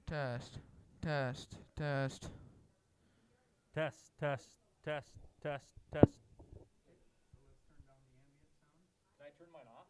Test. Test. Test. Test, test, test, test, test. Can I turn mine off?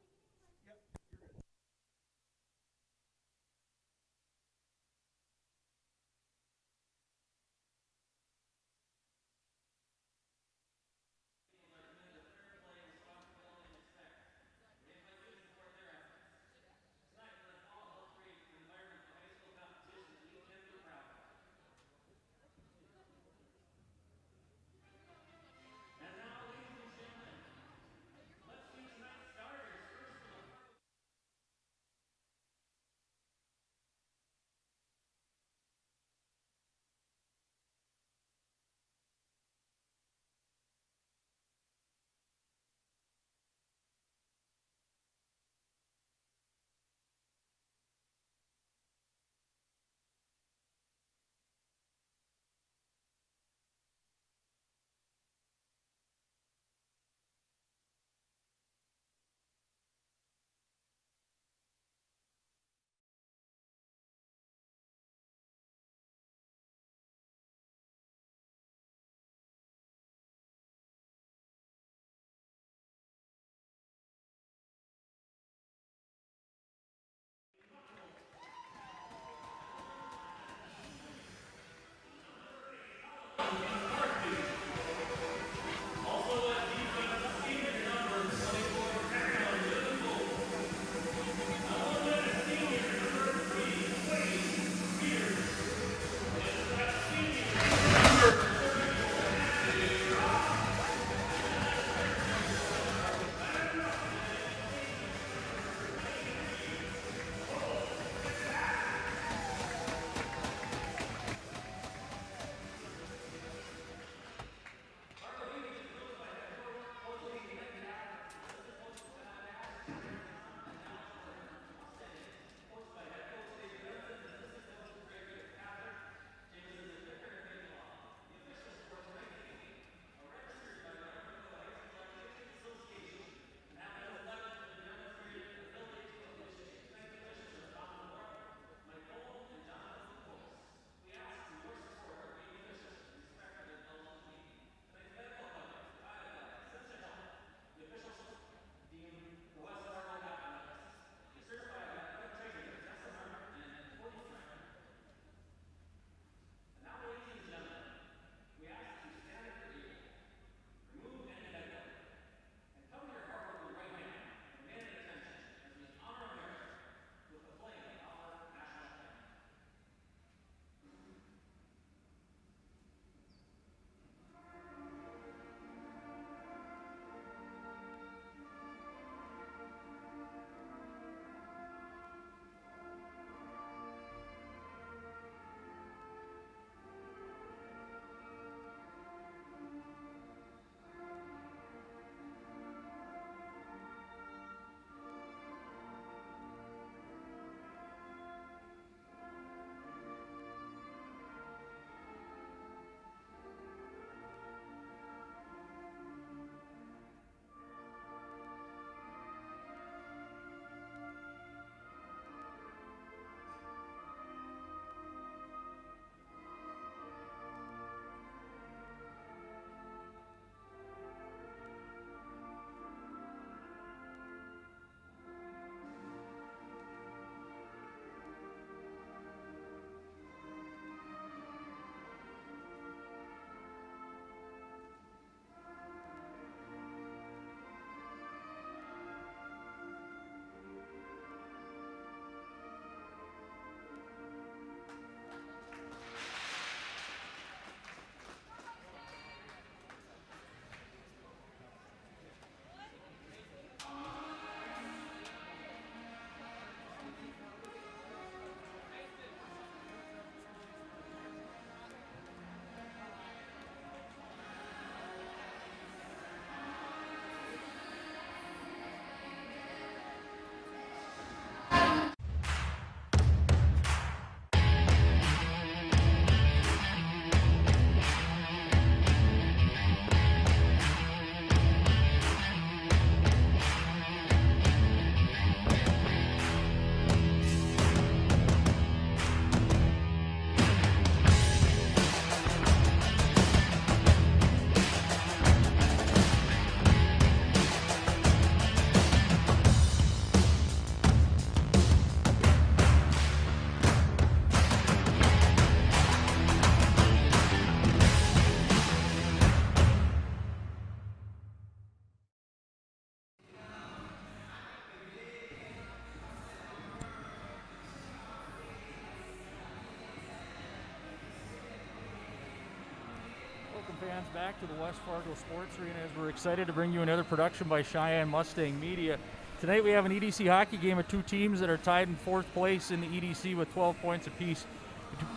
fans, back to the West Fargo Sports Arena as we're excited to bring you another production by Cheyenne Mustang Media. Tonight we have an EDC hockey game of two teams that are tied in fourth place in the EDC with 12 points apiece.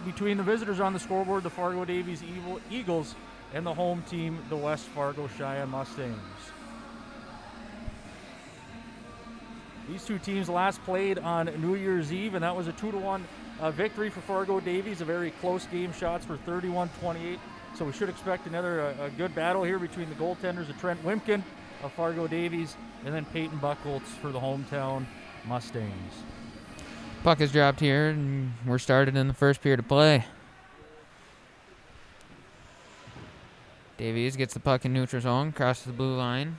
Between the visitors on the scoreboard, the Fargo Davies Eagles, and the home team, the West Fargo Cheyenne Mustangs. These two teams last played on New Year's Eve, and that was a 2-1 victory for Fargo Davies. A very close game, shots for 31-28. So we should expect another a good battle here between the goaltenders of Trent Wimpkin of Fargo Davies and then Peyton Buchholz for the hometown Mustangs. Puck is dropped here, and we're started in the first period of play. Davies gets the puck in neutral zone, crosses the blue line,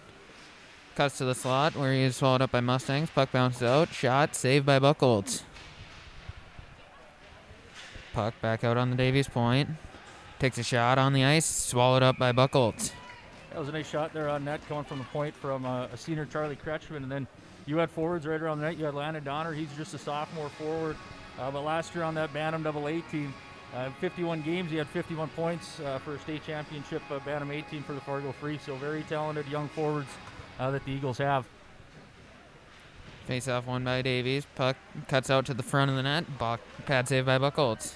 cuts to the slot where he is swallowed up by Mustangs. Puck bounces out, shot, saved by Buchholz. Puck back out on the Davies point. Takes a shot on the ice, swallowed up by Buchholz. That was a nice shot there on net coming from the point from a senior Charlie Kretschmann. And then you had forwards right around the net. You had Landon Donner. He's just a sophomore forward. But last year on that Bantam AA team, 51 games, he had 51 points for a state championship Bantam 18 for the Fargo Free. So very talented young forwards that the Eagles have. Face-off won by Davies. Puck cuts out to the front of the net. Pad save by Buchholz.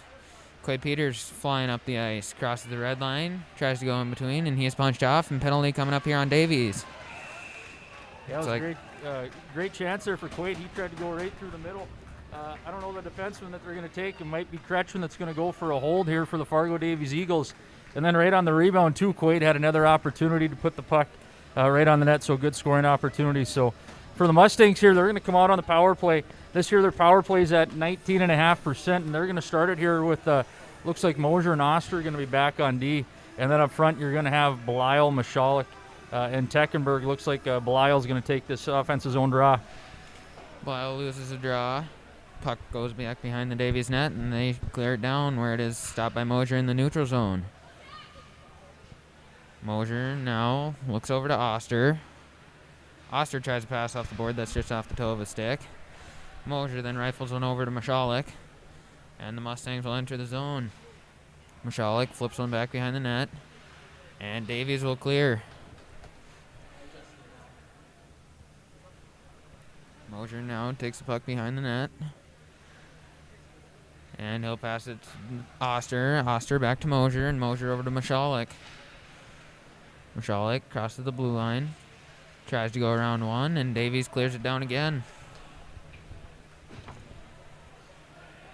Quade Peters flying up the ice, crosses the red line, tries to go in between, and he is punched off, and penalty coming up here on Davies. Yeah, it was a great chance there for Quade. He tried to go right through the middle. I don't know the defenseman that they're going to take. It might be Kretschmann that's going to go for a hold here for the Fargo Davies Eagles. And then right on the rebound, too, Quade had another opportunity to put the puck right on the net, so good scoring opportunity. So for the Mustangs here, they're going to come out on the power play. This year their power play is at 19.5%, and they're going to start it here with, looks like Mosier and Oster are going to be back on D. And then up front you're going to have Belial, Michalek, and Teckenberg. Looks like Belial's going to take this offensive zone draw. Belial loses a draw. Puck goes back behind the Davies net, and they clear it down where it is stopped by Mosier in the neutral zone. Mosier now looks over to Oster. Oster tries to pass off the board. That's just off the toe of his stick. Mosier then rifles one over to Michalek, and the Mustangs will enter the zone. Michalek flips one back behind the net, and Davies will clear. Mosier now takes the puck behind the net, and he'll pass it to Oster. Oster back to Mosier, and Mosier over to Michalek. Michalek crosses the blue line, tries to go around one, and Davies clears it down again.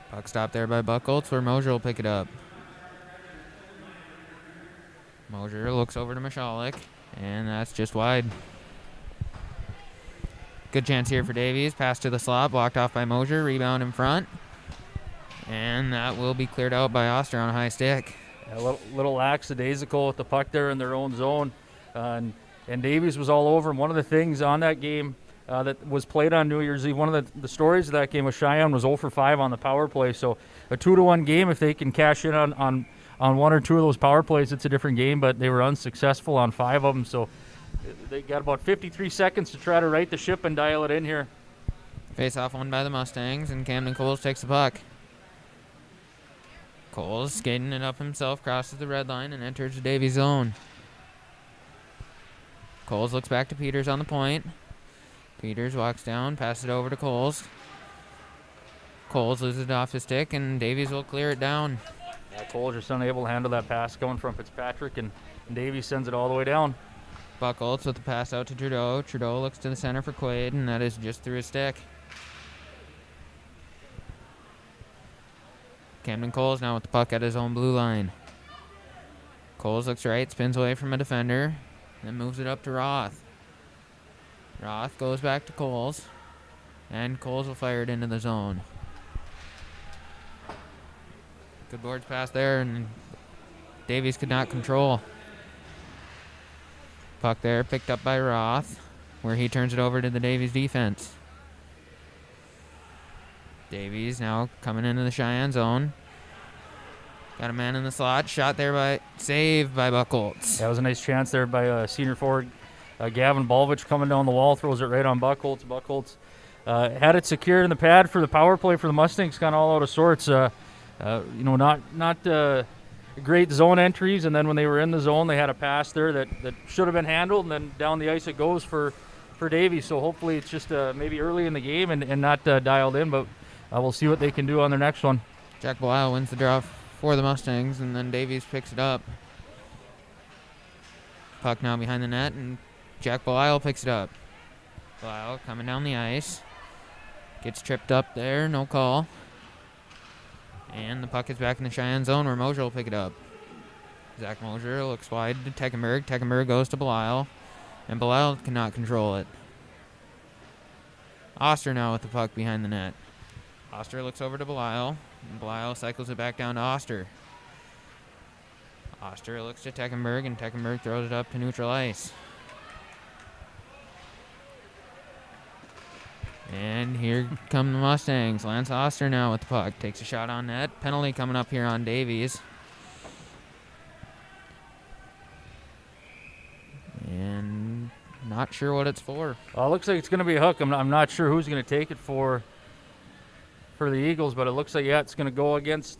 Puck stopped there by Buchholz, where Mosier will pick it up. Mosier looks over to Michalek, and that's just wide. Good chance here for Davies. Pass to the slot, blocked off by Mosier. Rebound in front, and that will be cleared out by Oster on a high stick. A little lackadaisical with the puck there in their own zone, and Davies was all over him. One of the things on that game that was played on New Year's Eve, one of the stories of that game was Cheyenne was 0 for 5 on the power play. So a 2-1 game, if they can cash in on one or two of those power plays, it's a different game, but they were unsuccessful on 5 of them. So they got about 53 seconds to try to right the ship and dial it in here. Face-off won by the Mustangs, and Camden Coles takes the puck. Coles skating it up himself, crosses the red line, and enters the Davies zone. Coles looks back to Peters on the point. Peters walks down, passes it over to Coles. Coles loses it off his stick, and Davies will clear it down. Yeah, Coles just unable to handle that pass coming from Fitzpatrick, and Davies sends it all the way down. Buchholz with the pass out to Trudeau. Trudeau looks to the center for Quaid, and that is just through his stick. Camden Coles now with the puck at his own blue line. Coles looks right, spins away from a defender, then moves it up to Roth. Roth goes back to Coles, and Coles will fire it into the zone. Good boards pass there, and Davies could not control. Puck there picked up by Roth, where he turns it over to the Davies defense. Davies now coming into the Cheyenne zone. Got a man in the slot. Shot there saved by Buchholz. That was a nice chance there by senior forward Gavin Balvich coming down the wall, throws it right on Buchholz. Buchholz had it secured in the pad for the power play for the Mustangs, kind of all out of sorts. Not great zone entries, and then when they were in the zone, they had a pass there that should have been handled, and then down the ice it goes for Davies. So hopefully it's just maybe early in the game and not dialed in, but we'll see what they can do on their next one. Jack Belisle wins the draw for the Mustangs, and then Davies picks it up. Puck now behind the net, and Jack Belisle picks it up. Belisle coming down the ice. Gets tripped up there, no call. And the puck is back in the Cheyenne zone where Mosier will pick it up. Zach Mosier looks wide to Teckenberg. Teckenberg goes to Belisle, and Belisle cannot control it. Oster now with the puck behind the net. Oster looks over to Belisle, and Belisle cycles it back down to Oster. Oster looks to Teckenberg, and Teckenberg throws it up to neutral ice. And here come the Mustangs. Lance Oster now with the puck. Takes a shot on net. Penalty coming up here on Davies. And not sure what it's for. It looks like it's going to be a hook. I'm not sure who's going to take it for the Eagles, but it looks like, yeah, it's going to go against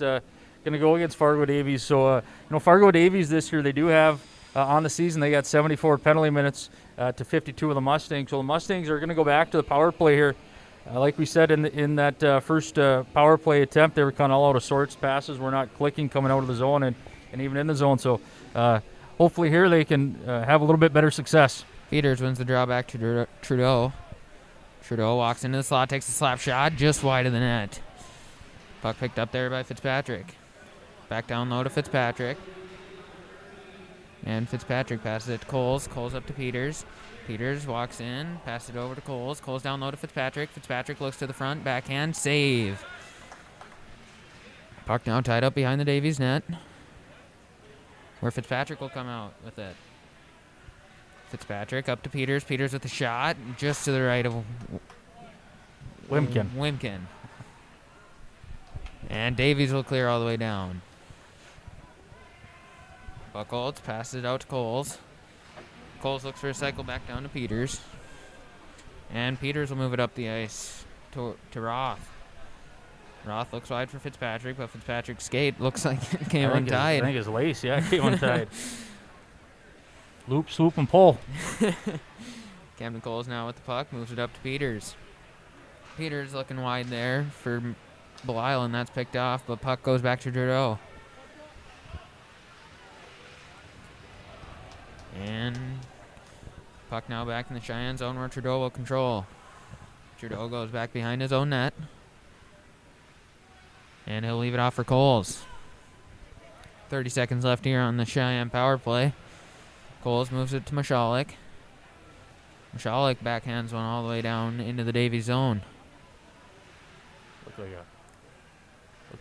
Fargo Davies. So, Fargo Davies this year, they do have on the season, they got 74 penalty minutes to 52 of the Mustangs. So the Mustangs are going to go back to the power play here. Like we said in that first power play attempt, they were kind of all out of sorts. Passes were not clicking coming out of the zone and even in the zone. So hopefully here they can have a little bit better success. Peters wins the draw back to Trudeau. Trudeau walks into the slot, takes a slap shot just wide of the net. Puck picked up there by Fitzpatrick. Back down low to Fitzpatrick. And Fitzpatrick passes it to Coles. Coles up to Peters. Peters walks in, passes it over to Coles. Coles down low to Fitzpatrick. Fitzpatrick looks to the front, backhand, save. Puck now tied up behind the Davies net, where Fitzpatrick will come out with it. Fitzpatrick up to Peters. Peters with the shot, just to the right of Wimkin. And Davies will clear all the way down. Buchholz passes it out to Coles. Coles looks for a cycle back down to Peters. And Peters will move it up the ice to Roth. Roth looks wide for Fitzpatrick, but Fitzpatrick's skate looks like it came untied. I think his lace, came untied. Loop, swoop, and pull. Camden Coles now with the puck, moves it up to Peters. Peters looking wide there for Belisle, and that's picked off, but puck goes back to Trudeau. And puck now back in the Cheyenne zone where Trudeau will control. Trudeau goes back behind his own net. And he'll leave it off for Coles. 30 seconds left here on the Cheyenne power play. Coles moves it to Mashalik. Mashalik backhands one all the way down into the Davies zone. Look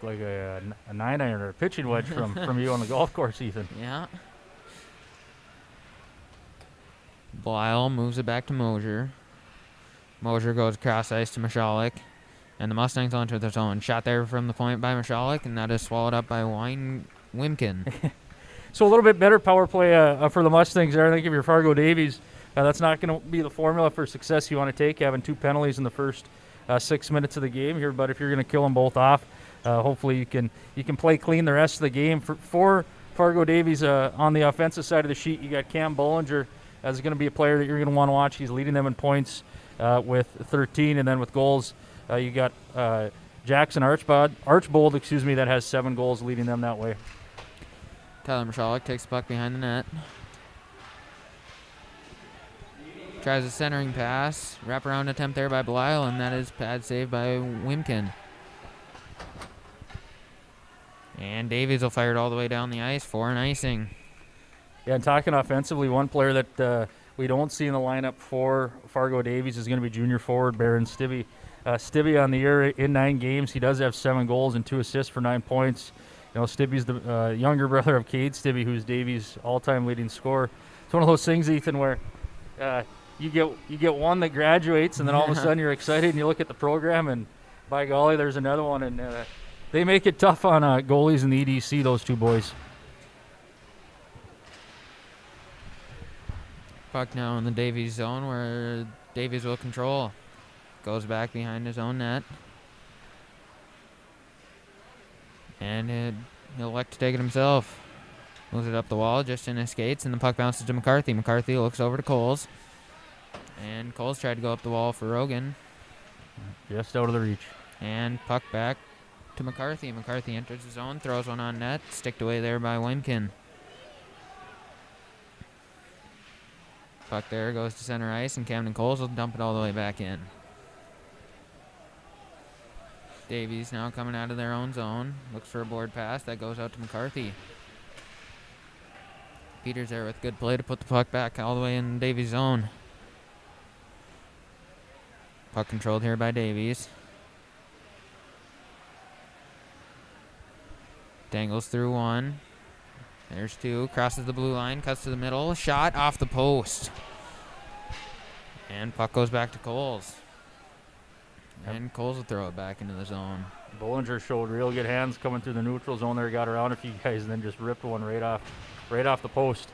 like a 9-iron or a pitching wedge from you on the golf course, Ethan. Yeah. Belisle moves it back to Mosier. Mosier goes across ice to Mashalik. And the Mustangs onto their zone. Shot there from the point by Mashalik, and that is swallowed up by Wimkin. So a little bit better power play for the Mustangs there. I think if you're Fargo Davies, that's not going to be the formula for success you want to take, having 2 penalties in the first 6 minutes of the game here. But if you're going to kill them both off, hopefully you can play clean the rest of the game. For Fargo Davies on the offensive side of the sheet, you got Cam Bollinger as going to be a player that you're going to want to watch. He's leading them in points with 13, and then with goals, you got Jackson Archbold, that has 7 goals, leading them that way. Tyler Mashalik takes the puck behind the net. Tries a centering pass. Wraparound attempt there by Belisle, and that is pad saved by Wimkin. And Davies will fire it all the way down the ice for an icing. Yeah, and talking offensively, one player that we don't see in the lineup for Fargo Davies is going to be junior forward Baron Stibbe. Stibbe on the year in 9 games, he does have 7 goals and 2 assists for 9 points. Stibbe's the younger brother of Cade Stibbe, who's Davies' all-time leading scorer. It's one of those things, Ethan, where you get one that graduates, and then all of a sudden you're excited and you look at the program, and by golly, there's another one, and they make it tough on goalies in the EDC. Those 2 boys. Puck now in the Davies zone where Davies will control. Goes back behind his own net. And He'll elect to take it himself. Moves it up the wall just in his skates, and the puck bounces to McCarthy. McCarthy looks over to Coles. And Coles tried to go up the wall for Rogan. Just out of the reach. And puck back to McCarthy. McCarthy enters the zone, throws one on net, sticked away there by Wimkin. Puck there goes to center ice, and Camden Coles will dump it all the way back in. Davies now coming out of their own zone. Looks for a board pass. That goes out to McCarthy. Peters there with good play to put the puck back all the way in Davies' zone. Puck controlled here by Davies. Dangles through one. There's two. Crosses the blue line. Cuts to the middle. Shot off the post. And puck goes back to Coles. And Coles will throw it back into the zone. Bollinger showed real good hands coming through the neutral zone there. Got around a few guys and then just ripped one right off the post.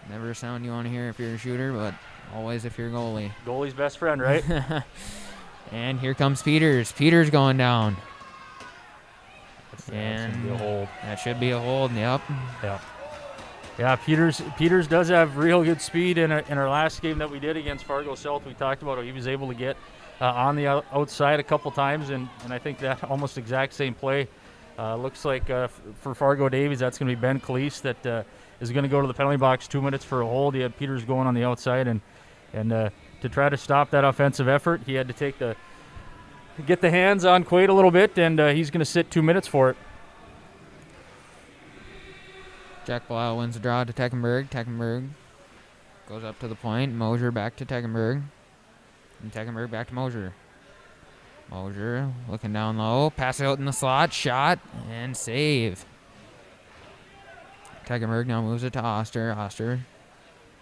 Never a sound you want to hear if you're a shooter, but always if you're a goalie. Goalie's best friend, right? And here comes Peters. Peters going down. That should be a hold. That should be a hold, yep. Yeah, Peters does have real good speed. In our last game that we did against Fargo South, we talked about how he was able to get on the outside a couple times, and I think that almost exact same play looks like for Fargo Davies, that's going to be Ben Calise that is going to go to the penalty box 2 minutes for a hold. He had Peters going on the outside, and to try to stop that offensive effort, he had to get the hands on Quaid a little bit, and he's going to sit 2 minutes for it. Jack Blau wins the draw to Teckenberg. Teckenberg goes up to the point. Mosier back to Teckenberg. And Teckenberg back to Mosier. Mosier looking down low. Pass it out in the slot. Shot and save. Teckenberg now moves it to Oster. Oster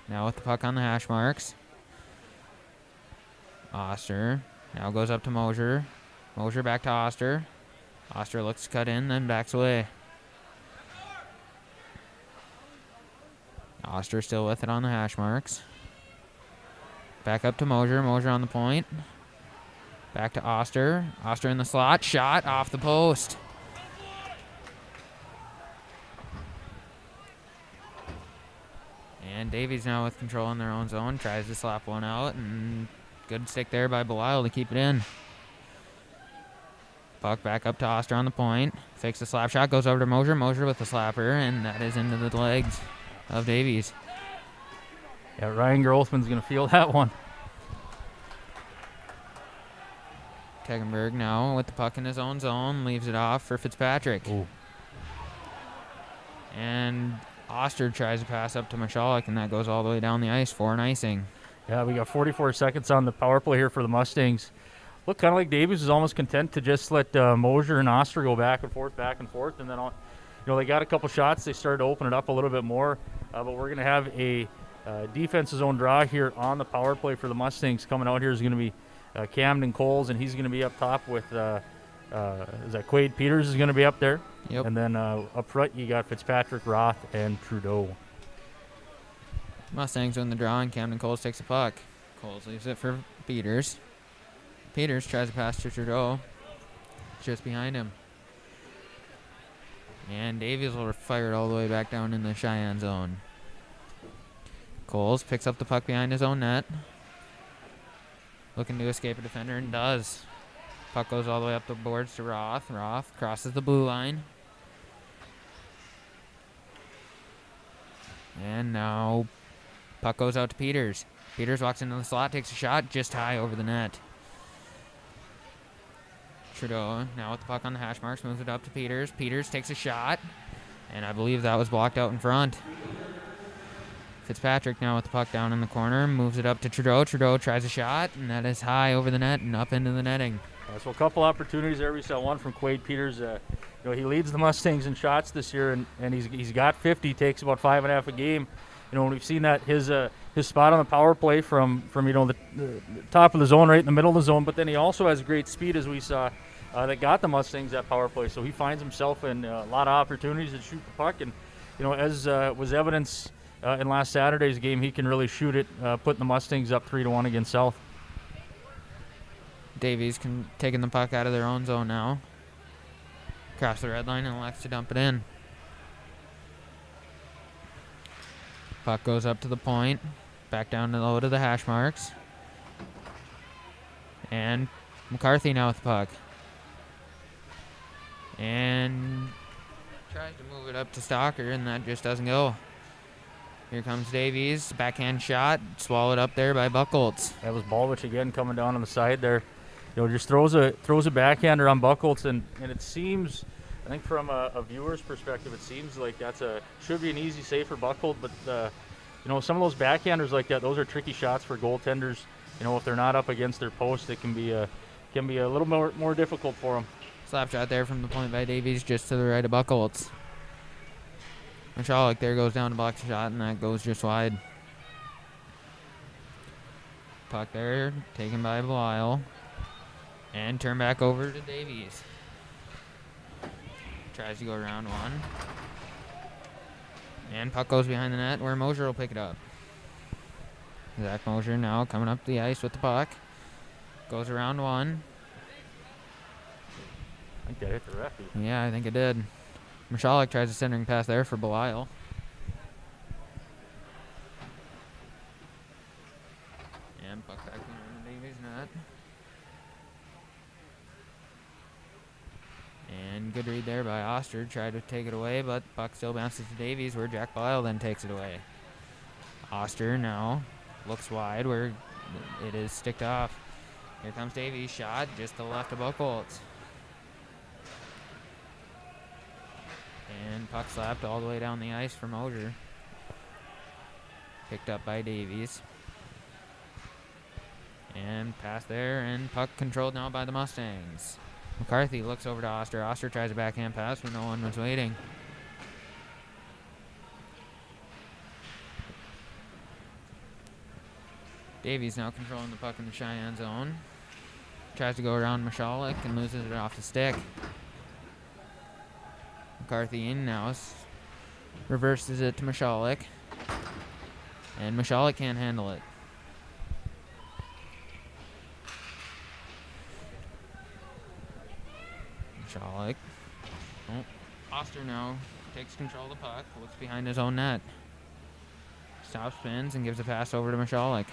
now with the puck on the hash marks. Oster now goes up to Mosier. Mosier back to Oster. Oster looks to cut in, then backs away. Oster still with it on the hash marks. Back up to Mosier. Mosier on the point. Back to Oster. Oster in the slot. Shot off the post. And Davies now with control in their own zone. Tries to slap one out. And good stick there by Belisle to keep it in. Puck back up to Oster on the point. Fakes the slap shot. Goes over to Mosier. Mosier with the slapper. And that is into the legs of Davies. Yeah, Ryan Grossman's going to feel that one. Teckenberg now with the puck in his own zone. Leaves it off for Fitzpatrick. Ooh. And Oster tries to pass up to Michalek, and that goes all the way down the ice for an icing. Yeah, we got 44 seconds on the power play here for the Mustangs. Look, kind of like Davies is almost content to just let Mosier and Oster go back and forth, and then they got a couple shots. They started to open it up a little bit more, but we're going to have a defensive zone draw here on the power play for the Mustangs. Coming out here is going to be Camden Coles, and he's going to be up top with is that Quaid Peters is going to be up there. Yep. And then up front you got Fitzpatrick, Roth, and Trudeau. Mustangs win the draw, and Camden Coles takes the puck. Coles leaves it for Peters. Peters tries to pass to Trudeau. Just behind him. And Davies will fire it all the way back down in the Cheyenne zone. Coles picks up the puck behind his own net. Looking to escape a defender, and does. Puck goes all the way up the boards to Roth. Roth crosses the blue line. And now puck goes out to Peters. Peters walks into the slot, takes a shot just high over the net. Trudeau now with the puck on the hash marks, moves it up to Peters. Peters takes a shot, and I believe that was blocked out in front. Fitzpatrick now with the puck down in the corner, moves it up to Trudeau. Trudeau tries a shot, and that is high over the net and up into the netting. So a couple opportunities there. We saw one from Quaid Peters. He leads the Mustangs in shots this year, and he's got 50. Takes about 5.5 a game. When we've seen that his spot on the power play from the top of the zone, right in the middle of the zone, but then he also has great speed, as we saw. That got the Mustangs that power play, so he finds himself in a lot of opportunities to shoot the puck, and as was evidence in last Saturday's game, he can really shoot it, putting the Mustangs up 3-1 against South. Davies taking the puck out of their own zone now. Across the red line and elects to dump it in. Puck goes up to the point, back down to low to the hash marks. And McCarthy now with the puck. And tries to move it up to Stalker, and that just doesn't go. Here comes Davies, backhand shot, swallowed up there by Buchholz. That was Balvich again coming down on the side there. Just throws a backhander on Buchholz, and it seems, I think from a viewer's perspective, it seems like should be an easy save for Buchholz, but some of those backhanders like that, those are tricky shots for goaltenders. If they're not up against their post, it can be a little more difficult for them. Slap shot there from the point by Davies, just to the right of Buchholz. Michalek there goes down to block the shot, and that goes just wide. Puck there, taken by Belial. And turn back over to Davies. Tries to go around one. And puck goes behind the net where Mosier will pick it up. Zach Mosier now coming up the ice with the puck. Goes around one. I think that hit the ref. Yeah, I think it did. Michalek tries a centering pass there for Belial. And puck back behind the Davies net. And good read there by Oster. Tried to take it away, but puck still bounces to Davies, where Jack Belial then takes it away. Oster now looks wide, where it is sticked off. Here comes Davies, shot just to the left of Buchholz. And puck slapped all the way down the ice for Mosier. Picked up by Davies. And pass there, and puck controlled now by the Mustangs. McCarthy looks over to Oster. Oster tries a backhand pass when no one was waiting. Davies now controlling the puck in the Cheyenne zone. Tries to go around Michalek and loses it off the stick. McCarthy in now. Reverses it to Michalek. And Michalek can't handle it. Michalek. Oh, Oster now takes control of the puck, looks behind his own net. Stops, spins, and gives a pass over to Michalek.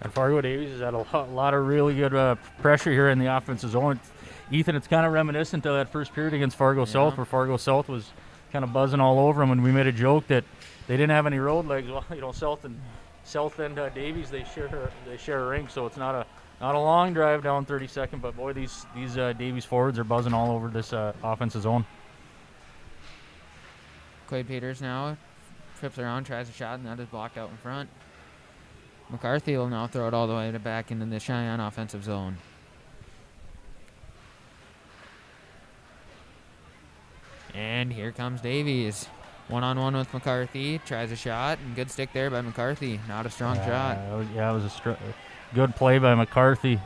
And Fargo Davies has had a lot of really good pressure here in the offensive zone. Ethan, it's kind of reminiscent of that first period against Fargo South, where Fargo South was kind of buzzing all over them, and we made a joke that they didn't have any road legs. Well, South and Davies, they share a rink, so it's not a long drive down 32nd, but boy, these Davies forwards are buzzing all over this offensive zone. Quade Peters now trips around, tries a shot, and that is blocked out in front. McCarthy will now throw it all the way back into the Cheyenne offensive zone. And here comes Davies. One-on-one with McCarthy. Tries a shot, and good stick there by McCarthy. Not a strong shot. Yeah, it was a good play by McCarthy.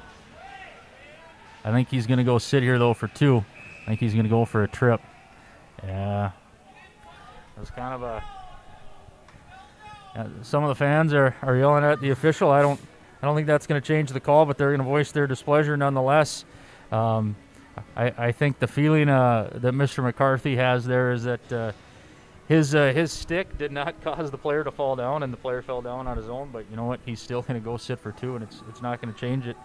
I think he's going to go sit here, though, for two. I think he's going to go for a trip. Yeah. It was kind of a... some of the fans are yelling at the official. I don't think that's going to change the call, but they're going to voice their displeasure nonetheless. I think the feeling that Mr. McCarthy has there is that his stick did not cause the player to fall down, and the player fell down on his own. But you know what? He's still going to go sit for two, and it's not going to change it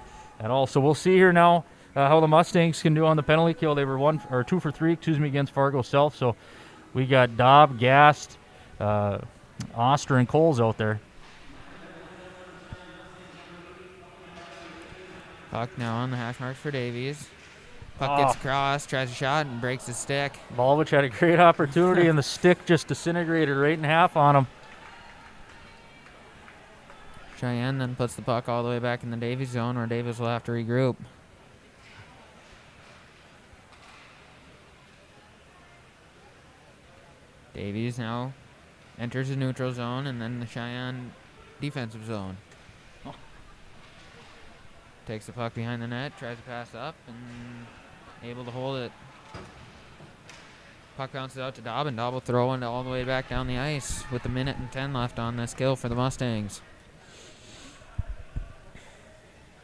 at all. So we'll see here now how the Mustangs can do on the penalty kill. They were 2 for 3, against Fargo South. So we got Dobb, Gast, Oster, and Coles out there. Puck now on the hash marks for Davies. Puck gets across, tries a shot, and breaks his stick. Balvich had a great opportunity, and the stick just disintegrated right in half on him. Cheyenne then puts the puck all the way back in the Davies zone, where Davies will have to regroup. Davies now enters the neutral zone, and then the Cheyenne defensive zone. Takes the puck behind the net, tries to pass up, and able to hold it. Puck bounces out to Dobb, and Dobb will throw it all the way back down the ice with 1:10 left on this kill for the Mustangs.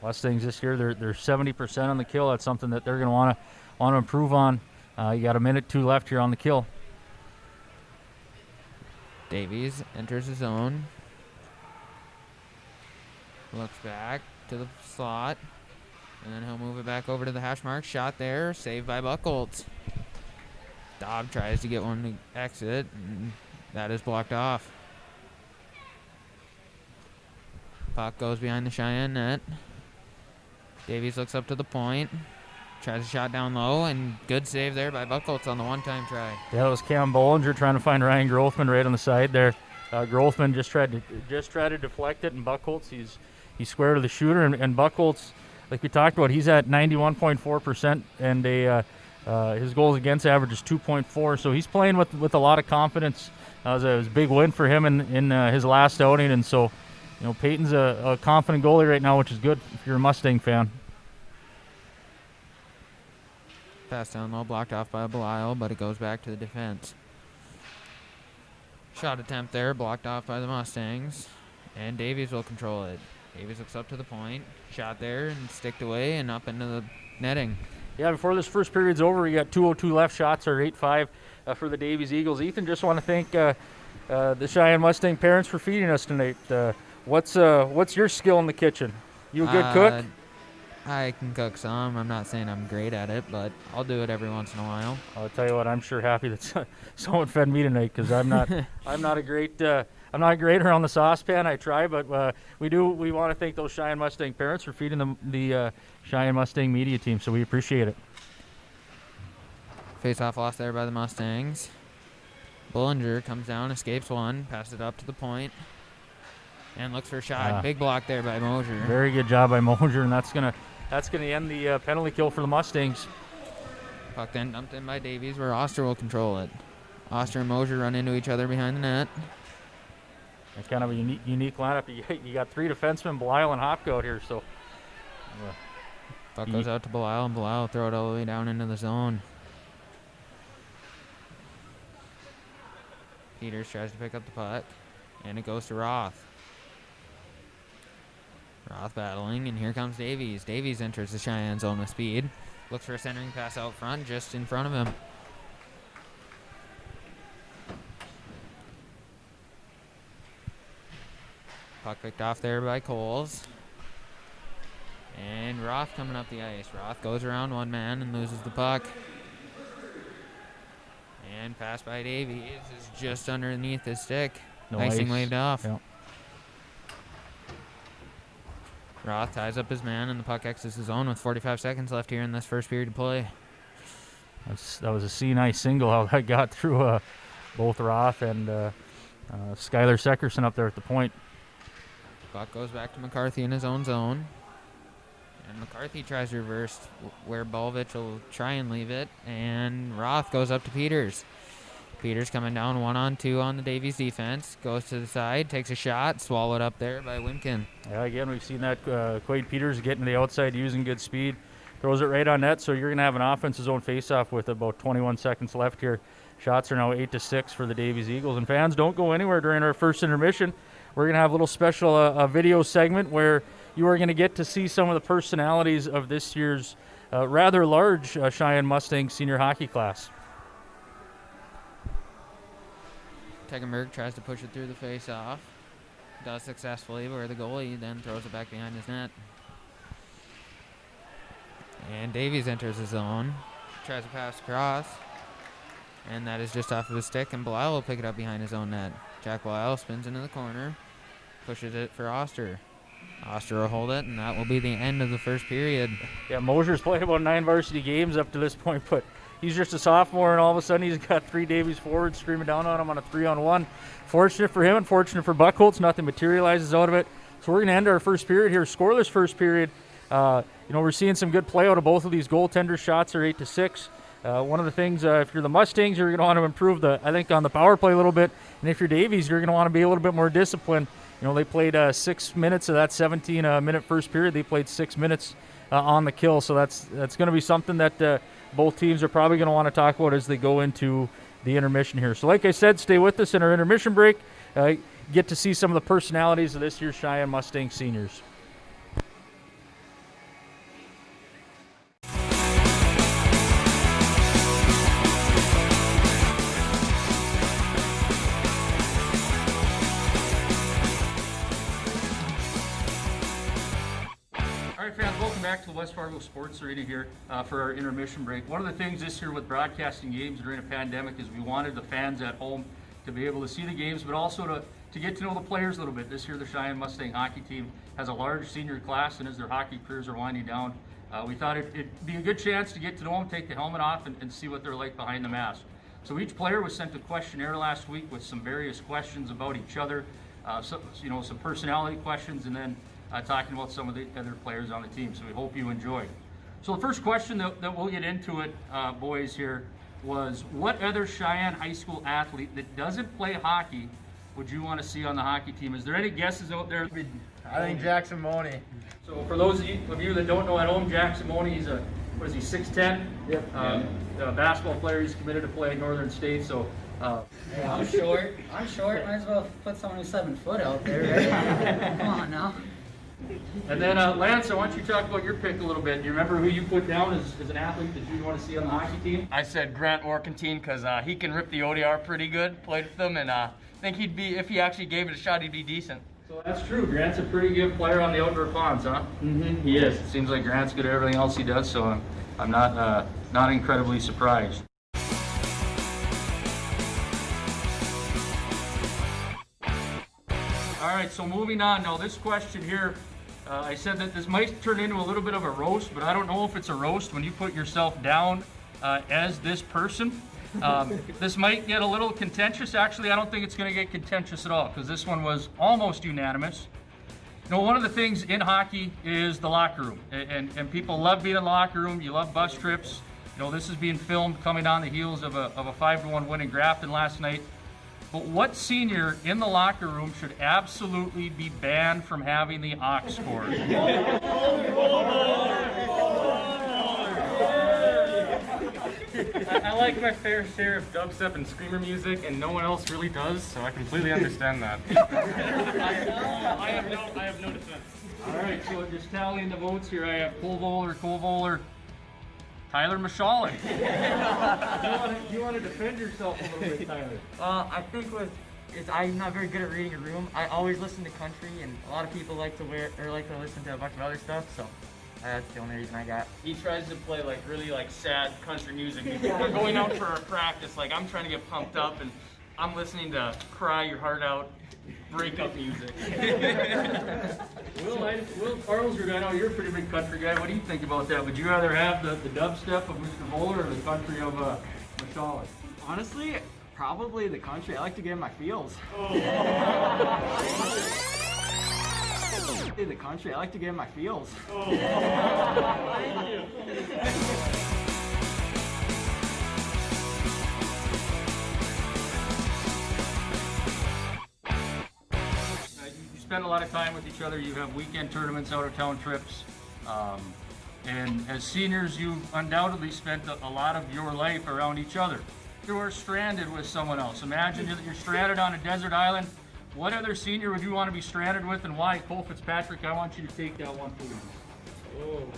Mustangs this year, they're 70% on the kill. That's something that they're going to want to improve on. You got 1:02 left here on the kill. Davies enters the zone. Looks back to the slot. And then he'll move it back over to the hash mark. Shot there. Saved by Buchholz. Dobb tries to get one to exit. And that is blocked off. Puck goes behind the Cheyenne net. Davies looks up to the point. Tries a shot down low, and good save there by Buchholz on the one-time try. Yeah, it was Cam Bollinger trying to find Ryan Grothman right on the side there. Grothman just tried to deflect it, and Buchholz, he's square to the shooter, and Buchholz, like we talked about, he's at 91.4%, and his goals against average is 2.4, so he's playing with a lot of confidence. It was a big win for him in his last outing, and so, you know, Peyton's a confident goalie right now, which is good if you're a Mustang fan. Pass down low, blocked off by Belial, but it goes back to the defense. Shot attempt there, blocked off by the Mustangs, and Davies will control it. Davies looks up to the point, shot there, and sticked away and up into the netting. Yeah, before this first period's over, we got 2:02 left. Shots are 8-5 for the Davies Eagles. Ethan, just want to thank the Cheyenne Mustang parents for feeding us tonight. What's your skill in the kitchen? You a good cook? I can cook some. I'm not saying I'm great at it, but I'll do it every once in a while. I'll tell you what, I'm sure happy that someone fed me tonight, because I'm not a great around the saucepan. I try, but we want to thank those Cheyenne Mustang parents for feeding the Cheyenne Mustang media team, so we appreciate it. Face-off lost there by the Mustangs. Bollinger comes down, escapes one, passes it up to the point, and looks for a shot. Big block there by Mosier. Very good job by Mosier, and that's gonna end the penalty kill for the Mustangs. Puck then dumped in by Davies, where Oster will control it. Oster and Mosier run into each other behind the net. It's kind of a unique lineup. You got three defensemen, Belial and Hopko out here. So puck goes out to Belial, and Belial will throw it all the way down into the zone. Peters tries to pick up the puck, and it goes to Roth. Roth battling, and here comes Davies. Davies enters the Cheyenne zone with speed. Looks for a centering pass out front, just in front of him. Puck picked off there by Coles. And Roth coming up the ice. Roth goes around one man and loses the puck. And pass by Davies is just underneath his stick. Icing waved off. Yep. Roth ties up his man, and the puck exits the zone with 45 seconds left here in this first period of play. That was a C-nice single how that got through both Roth and Skylar Seckerson up there at the point. Puck goes back to McCarthy in his own zone. And McCarthy tries to reverse where Bolvich will try and leave it. And Roth goes up to Peters. Peters coming down 1-on-2 on the Davies defense. Goes to the side, takes a shot, swallowed up there by Wimkin. Yeah, again, we've seen that Quade Peters getting to the outside using good speed. Throws it right on net, so you're going to have an offensive zone faceoff with about 21 seconds left here. Shots are now 8-6 for the Davies Eagles. And fans, don't go anywhere during our first intermission. We're going to have a little special video segment where you are going to get to see some of the personalities of this year's rather large Cheyenne Mustang senior hockey class. Tegenberg tries to push it through the face-off. Does successfully, where the goalie then throws it back behind his net. And Davies enters the zone. Tries to pass across. And that is just off of his stick, and Belial will pick it up behind his own net. Jack Belial spins into the corner. Pushes it for Oster. Oster will hold it, and that will be the end of the first period. Yeah, Mosier's played about 9 varsity games up to this point, but he's just a sophomore, and all of a sudden he's got 3 Davies forwards screaming down on him on a 3-on-1. Fortunate for him and fortunate for Buchholz, nothing materializes out of it. So we're going to end our first period here, scoreless first period. We're seeing some good play out of both of these goaltenders. Shots are 8-6. One of the things, if you're the Mustangs, you're going to want to improve on the power play a little bit. And if you're Davies, you're going to want to be a little bit more disciplined. You know, they played 6 minutes of that 17-minute first period. They played 6 minutes on the kill. So that's going to be something that both teams are probably going to want to talk about as they go into the intermission here. So like I said, stay with us in our intermission break. Get to see some of the personalities of this year's Cheyenne Mustang seniors. welcome back to the West Fargo Sports Arena here for our intermission break. One of the things this year with broadcasting games during a pandemic is we wanted the fans at home to be able to see the games, but also to get to know the players a little bit. This year the Cheyenne Mustang hockey team has a large senior class, and as their hockey careers are winding down, we thought it'd be a good chance to get to know them, take the helmet off, and see what they're like behind the mask. So each player was sent a questionnaire last week with some various questions about each other, some personality questions, and then talking about some of the other players on the team. So we hope you enjoy. So the first question that we'll get into it, boys, here was, what other Cheyenne high school athlete that doesn't play hockey would you want to see on the hockey team? Is there any guesses out there? I think Jackson Money. So for those of you that don't know at home, Jackson Money, he's a, 6'10"? Yep. A basketball player. He's committed to play at Northern State. So. Yeah, I'm short. Might as well put someone who's 7 foot out there, right? Come on now. And then Lance, I want you to talk about your pick a little bit. Do you remember who you put down as an athlete that you want to see on the hockey team? I said Grant Orkentine because he can rip the ODR pretty good. Played with them, and I think he'd be, if he actually gave it a shot, he'd be decent. So that's true. Grant's a pretty good player on the outdoor ponds, huh? Mm-hmm. He is. It seems like Grant's good at everything else he does, so I'm not incredibly surprised. All right, so moving on now. This question here, I said that this might turn into a little bit of a roast, but I don't know if it's a roast when you put yourself down as this person. This might get a little contentious. Actually, I don't think it's going to get contentious at all because this one was almost unanimous. You know, one of the things in hockey is the locker room, and people love being in the locker room. You love bus trips. You know, this is being filmed coming on the heels of a 5-1 win in Grafton last night. But what senior in the locker room should absolutely be banned from having the aux cord? I like my fair share of dubstep and screamer music, and no one else really does, so I completely understand that. I have no defense. All right, so just tallying the votes here, I have Cole Voller, Tyler Mashalik. you want to defend yourself a little bit, Tyler? I think I'm not very good at reading a room. I always listen to country, and a lot of people like to listen to a bunch of other stuff. So that's the only reason I got. He tries to play like really like sad country music. We're going out for a practice. Like I'm trying to get pumped up, and I'm listening to Cry Your Heart Out breakup music. Will Carlsberg, I know you're a pretty big country guy. What do you think about that? Would you rather have the dubstep of Mr. Voller or the country of Mashalik? Honestly, probably the country. I like to get in my feels. The country. I like to get in my feels. Spend a lot of time with each other. You have weekend tournaments, out of town trips, and as seniors you undoubtedly spent a lot of your life around each other. You are stranded with someone else. Imagine that you're stranded on a desert island. What other senior would you want to be stranded with, and why? Cole Fitzpatrick, I want you to take that one, please. Oh.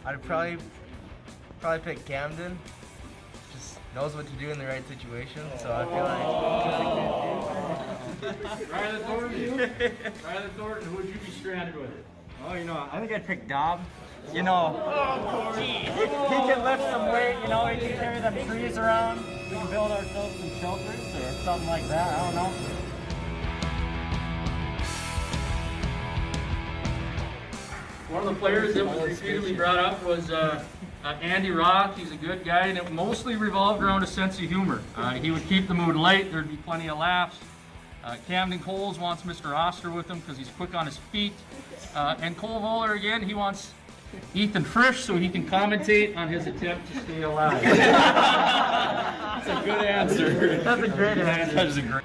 I'd probably pick Camden. Just knows what to do in the right situation, so I feel like. Riley Thornton, who would you be stranded with? Oh, I think I'd pick Dobb. He can lift some weight. He can carry them trees around. We can build ourselves some shelters or something like that. I don't know. One of the players that was repeatedly brought up was Andy Roth. He's a good guy, and it mostly revolved around a sense of humor. He would keep the mood light. There'd be plenty of laughs. Camden Coles wants Mr. Oster with him because he's quick on his feet. And Cole Voller, again, he wants Ethan Frisch so he can commentate on his attempt to stay alive. That's a good answer. That's a great answer. That is a great.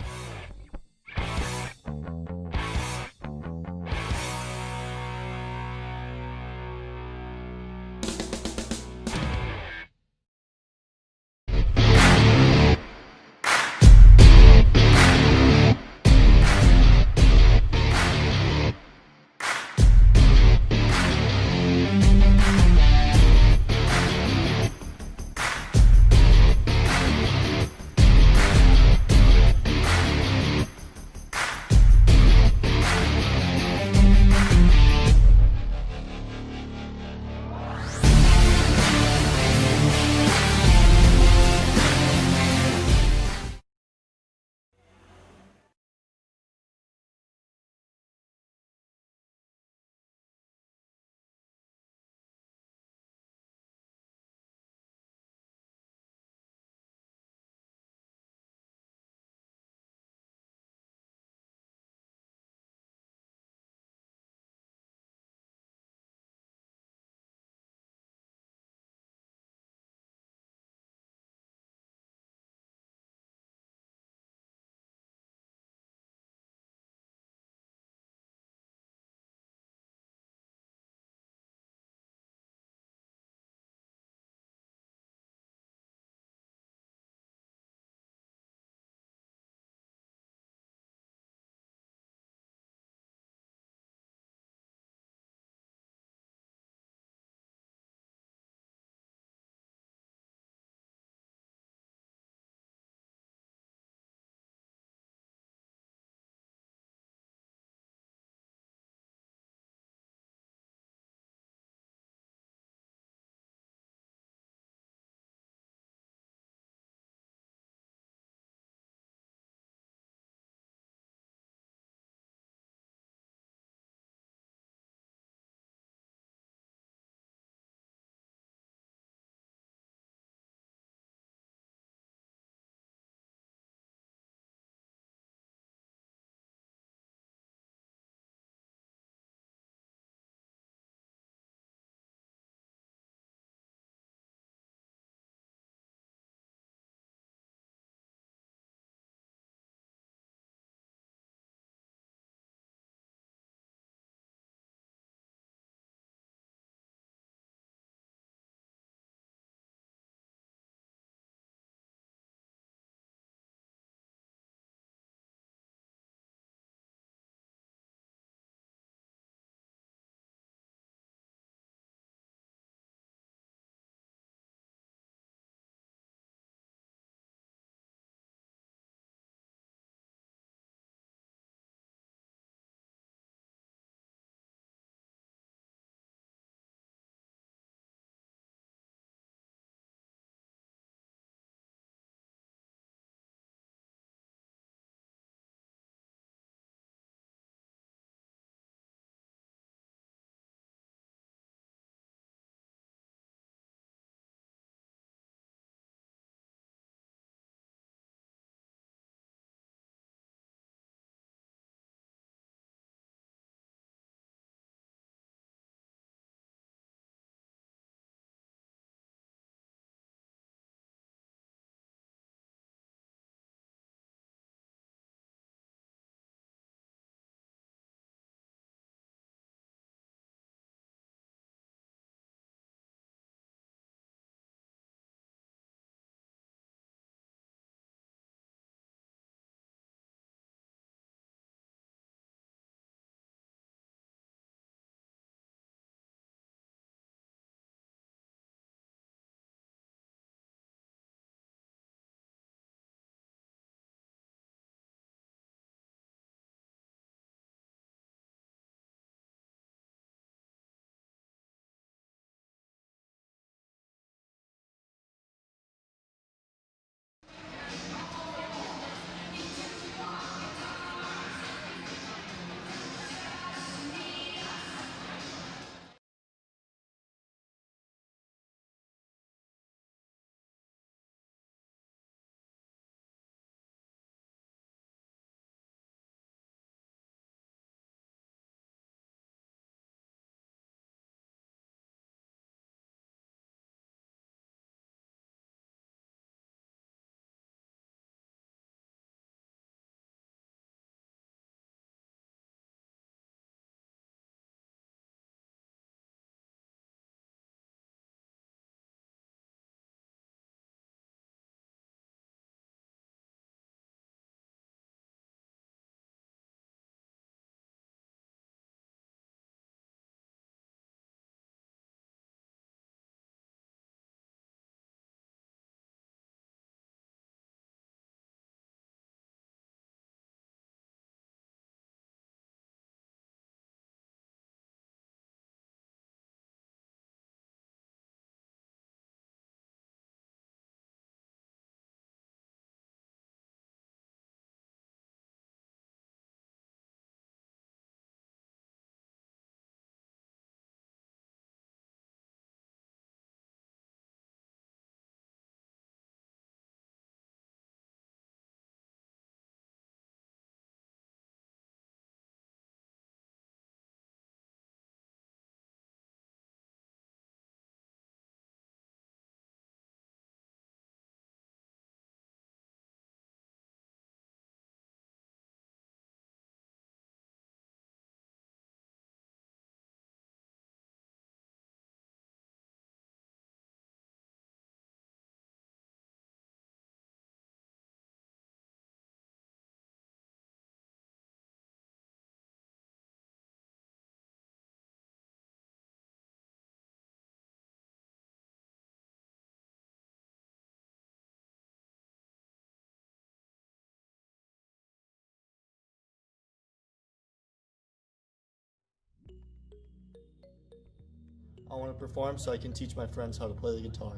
I want to perform so I can teach my friends how to play the guitar.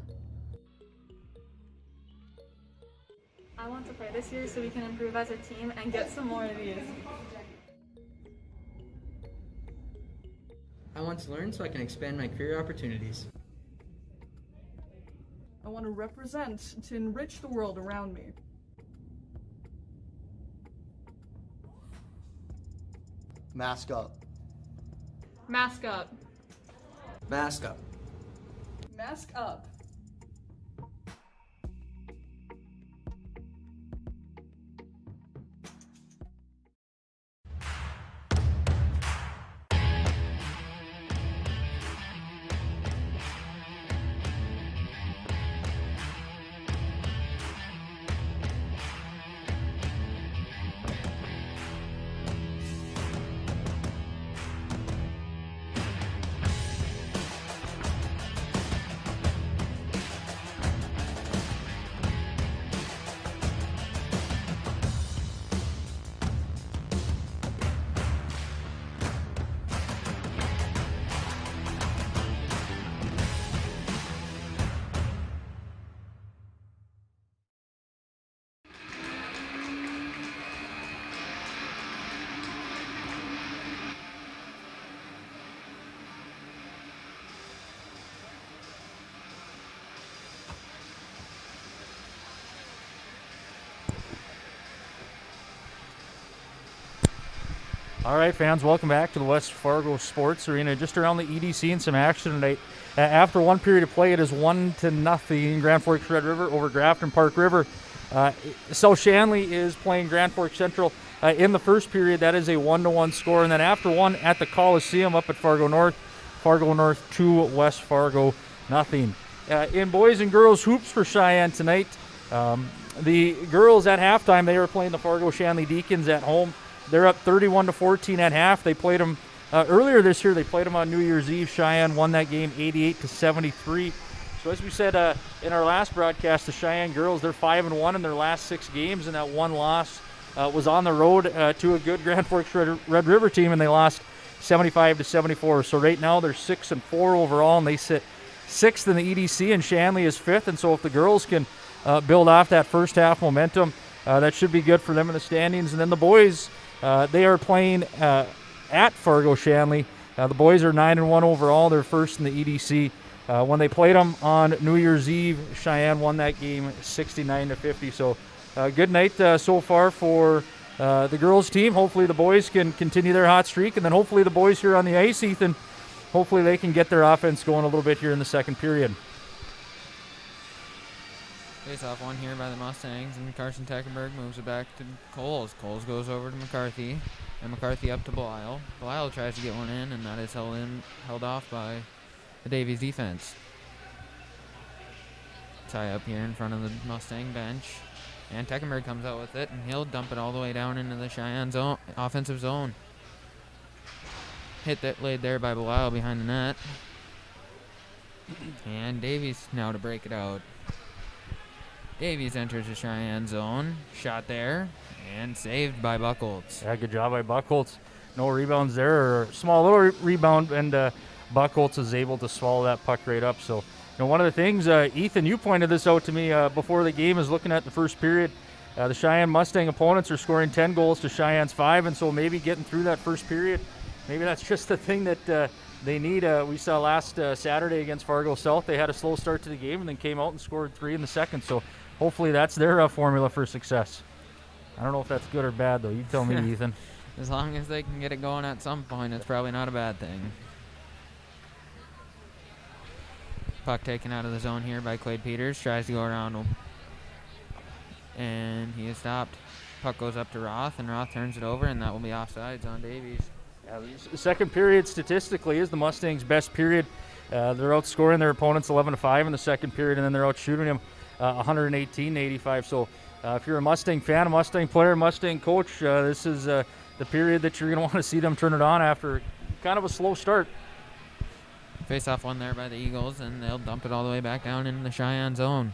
I want to play this year so we can improve as a team and get some more of these. I want to learn so I can expand my career opportunities. I want to represent to enrich the world around me. Mask up. Mask up. Mask up. Mask up. All right, fans, welcome back to the West Fargo Sports Arena. Just around the EDC and some action tonight. After one period of play, it is 1-0 Grand Forks Red River over Grafton Park River. South Shanley is playing Grand Forks Central in the first period. That is a 1-1 score. And then after one at the Coliseum up at Fargo North 2, West Fargo nothing. In boys and girls hoops for Cheyenne tonight, the girls at halftime, they were playing the Fargo Shanley Deacons at home. They're up 31-14 at half. They played them earlier this year. They played them on New Year's Eve. Cheyenne won that game 88-73. So as we said in our last broadcast, the Cheyenne girls, they're 5-1 in their last 6 games, and that one loss was on the road to a good Grand Forks Red River team, and they lost 75-74. So right now they're 6-4 overall, and they sit 6th in the EDC, and Shanley is 5th. And so if the girls can build off that first half momentum, that should be good for them in the standings. And then the boys, they are playing at Fargo Shanley. The boys are 9-1 overall. They're first in the EDC. When they played them on New Year's Eve, Cheyenne won that game 69-50. So good night so far for the girls team. Hopefully the boys can continue their hot streak, and then hopefully the boys here on the ice, Ethan, hopefully they can get their offense going a little bit here in the second period. Face off one here by the Mustangs, and Carson Teckenberg moves it back to Coles. Coles goes over to McCarthy, and McCarthy up to Belisle. Belisle tries to get one in, and that is held off by the Davies defense. Tie up here in front of the Mustang bench, and Teckenberg comes out with it, and he'll dump it all the way down into the Cheyenne zone, offensive zone. Hit that laid there by Belisle behind the net, and Davies now to break it out. Davies enters the Cheyenne zone. Shot there, and saved by Buchholz. Yeah, good job by Buchholz. No rebounds there, or a small little rebound, and Buchholz is able to swallow that puck right up. So, one of the things, Ethan, you pointed this out to me before the game, is looking at the first period. The Cheyenne Mustang opponents are scoring 10 goals to Cheyenne's 5, and so maybe getting through that first period, maybe that's just the thing that they need. We saw last Saturday against Fargo South, they had a slow start to the game and then came out and scored 3 in the second. So hopefully that's their formula for success. I don't know if that's good or bad, though. You tell me, Ethan. As long as they can get it going at some point, it's probably not a bad thing. Puck taken out of the zone here by Quade Peters. Tries to go around him, and he is stopped. Puck goes up to Roth, and Roth turns it over, and that will be offsides on Davies. Yeah, the second period statistically is the Mustangs' best period. They're outscoring their opponents 11-5 in the second period, and then they're out shooting them 118-85. So if you're a Mustang fan, a Mustang player, Mustang coach, this is the period that you're going to want to see them turn it on after kind of a slow start. Face-off one there by the Eagles, and they'll dump it all the way back down into the Cheyenne zone.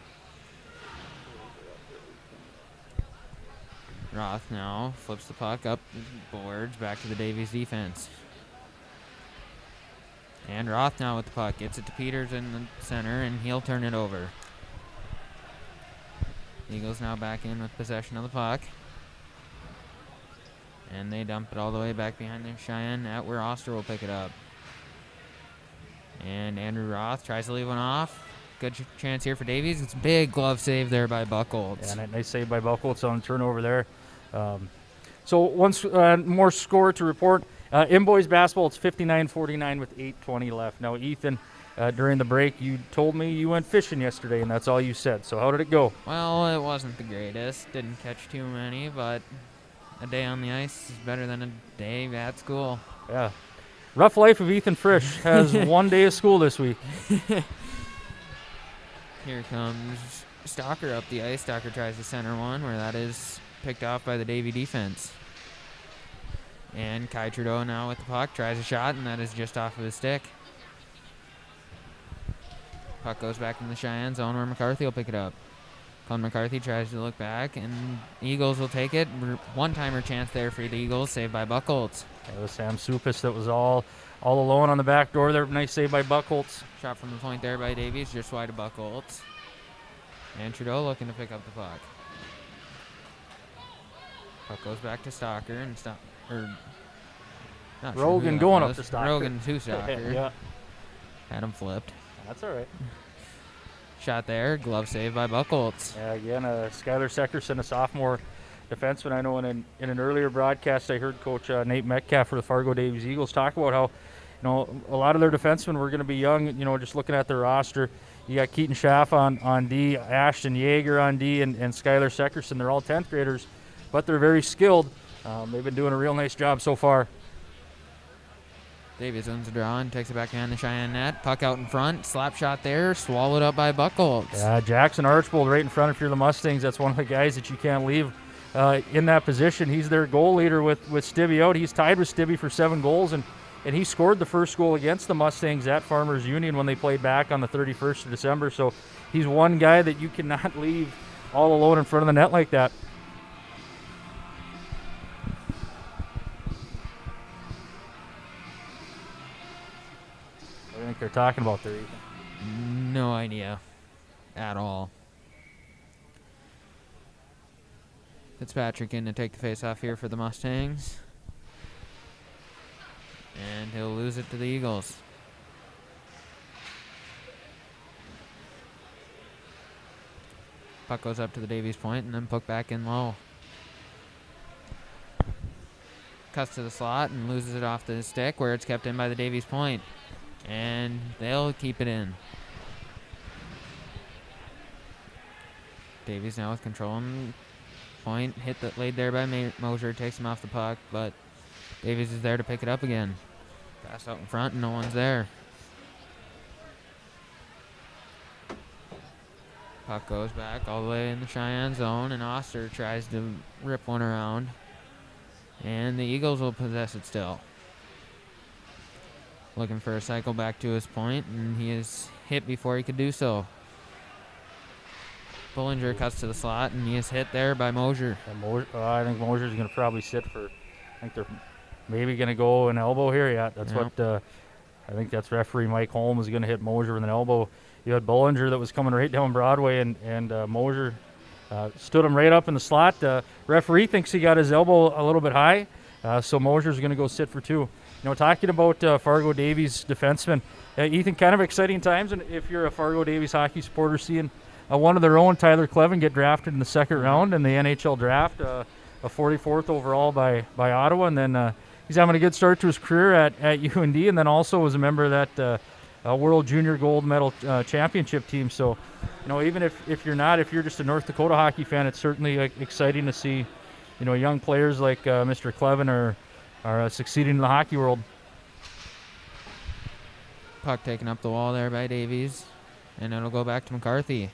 Roth now flips the puck up the boards back to the Davies defense. And Roth now with the puck. Gets it to Peters in the center, and he'll turn it over. Eagles now back in with possession of the puck. And they dump it all the way back behind the Cheyenne net where Oster will pick it up. And Andrew Roth tries to leave one off. Good chance here for Davies. It's a big glove save there by Buchholz. Yeah, nice save by Buchholz on the turnover there. So once more score to report. In boys basketball, it's 59-49 with 8:20 left. Now, Ethan, during the break, you told me you went fishing yesterday, and that's all you said. So how did it go? Well, it wasn't the greatest. Didn't catch too many, but a day on the ice is better than a day at school. Yeah. Rough life of Ethan Frisch has 1 day of school this week. Here comes Stalker up the ice. Stalker tries to center one, where that is picked off by the Davie defense. And Kai Trudeau now with the puck, tries a shot, and that is just off of his stick. Puck goes back in the Cheyenne zone where McCarthy will pick it up. Colin McCarthy tries to look back, and Eagles will take it. One-timer chance there for the Eagles, saved by Buchholz. It was Sam Supis that was all alone on the back door there. Nice save by Buchholz. Shot from the point there by Davies, just wide of Buchholz. And Trudeau looking to pick up the puck. Puck goes back to Stalker, and Rogan going up to Stalker. Rogan to Stalker. Yeah. Had him flipped. That's all right. Shot there, glove save by Buchholz. Yeah, again, Skylar Seckerson, a sophomore defenseman. I know in an earlier broadcast I heard Coach Nate Metcalf for the Fargo Davies Eagles talk about how, a lot of their defensemen were going to be young, just looking at their roster. You got Keaton Schaff on D, Ashton Yeager on D, and Skylar Seckerson. They're all 10th graders, but they're very skilled. They've been doing a real nice job so far. Davies wins the draw and takes it back behind the Cheyenne net. Puck out in front. Slap shot there. Swallowed up by Buchholz. Yeah, Jackson Archbold right in front if you're the Mustangs. That's one of the guys that you can't leave in that position. He's their goal leader with Stibbe out. He's tied with Stibbe for 7 goals, and he scored the first goal against the Mustangs at Farmers Union when they played back on the 31st of December. So he's one guy that you cannot leave all alone in front of the net like that. What do you think they're talking about there, Ethan? No idea at all. Fitzpatrick in to take the face-off here for the Mustangs. And he'll lose it to the Eagles. Puck goes up to the Davies point and then puck back in low. Cuts to the slot and loses it off the stick where it's kept in by the Davies point. And they'll keep it in. Davies now with control on point. Hit that laid there by Mosier. Takes him off the puck, but Davies is there to pick it up again. Pass out in front and no one's there. Puck goes back all the way in the Cheyenne zone, and Oster tries to rip one around. And the Eagles will possess it still. Looking for a cycle back to his point, and he is hit before he could do so. Bullinger cuts to the slot, and he is hit there by Mosier. I think Mosier's going to probably sit for, I think they're maybe going to go an elbow here. Yeah, that's what I think that's referee Mike Holm is going to hit Mosier with an elbow. You had Bullinger that was coming right down Broadway, and Mosier stood him right up in the slot. Referee thinks he got his elbow a little bit high, so Mosier's going to go sit for 2. Talking about Fargo Davies defensemen, Ethan, kind of exciting times, and if you're a Fargo Davies hockey supporter, seeing one of their own, Tyler Clevin, get drafted in the 2nd round in the NHL draft, a 44th overall by Ottawa, and then he's having a good start to his career at UND, and then also was a member of that World Junior Gold Medal Championship team. So, even if you're just a North Dakota hockey fan, it's certainly exciting to see, young players like Mr. Clevin are succeeding in the hockey world. Puck taken up the wall there by Davies, and it'll go back to McCarthy.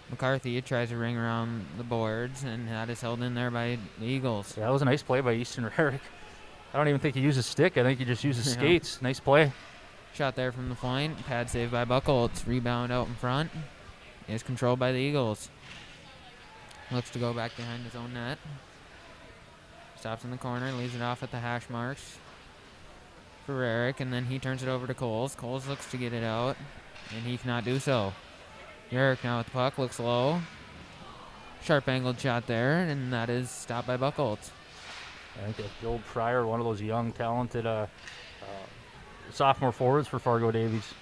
McCarthy tries to ring around the boards, and that is held in there by the Eagles. Yeah, that was a nice play by Easton Rarick. I don't even think he used his stick. I think he just used his skates. Nice play. Shot there from the point. Pad save by Buchholz. Rebound out in front. Is controlled by the Eagles. Looks to go back behind his own net. Stops in the corner. Leaves it off at the hash marks. for Eric, and then he turns it over to Coles. Coles looks to get it out, and he cannot do so. Eric now with the puck, looks low. Sharp angled shot there, and that is stopped by Buchholz. I think that's Joe Pryor, one of those young, talented sophomore forwards for Fargo Davies.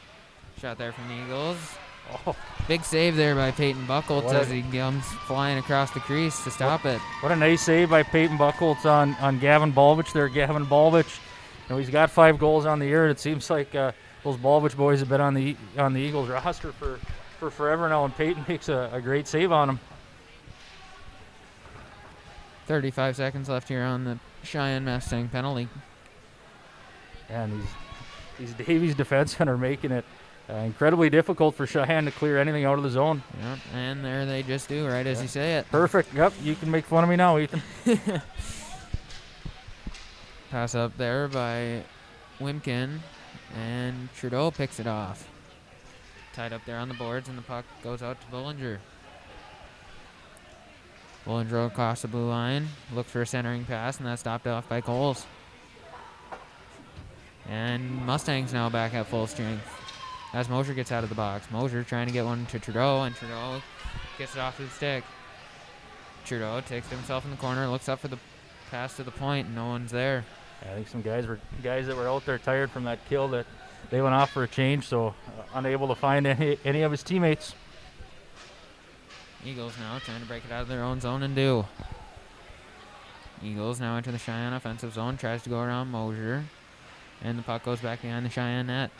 Shot there from the Eagles. Oh, big save there by Peyton Buchholz as he comes flying across the crease to stop it. What a nice save by Peyton Buchholz on Gavin Balvich there. Gavin Balvich, he's got 5 goals on the year, and it seems like those Balvich boys have been on the Eagles roster for forever now, and Peyton makes a great save on him. 35 seconds left here on the Cheyenne Mustang penalty. And these Davies defensemen are making it incredibly difficult for Cheyenne to clear anything out of the zone. Yep, and there they just do, right as you say it. Perfect. Yep, you can make fun of me now, Ethan. Pass up there by Wimkin, and Trudeau picks it off. Tied up there on the boards, and the puck goes out to Bullinger. Bullinger across the blue line, looks for a centering pass, and that's stopped off by Coles. And Mustangs now back at full strength as Mosier gets out of the box. Mosier trying to get one to Trudeau, and Trudeau gets it off his stick. Trudeau takes it himself in the corner, looks up for the pass to the point, and no one's there. I think some guys that were out there tired from that kill that they went off for a change, so unable to find any of his teammates. Eagles now trying to break it out of their own zone and do. Eagles now enter the Cheyenne offensive zone, tries to go around Mosier, and the puck goes back behind the Cheyenne net.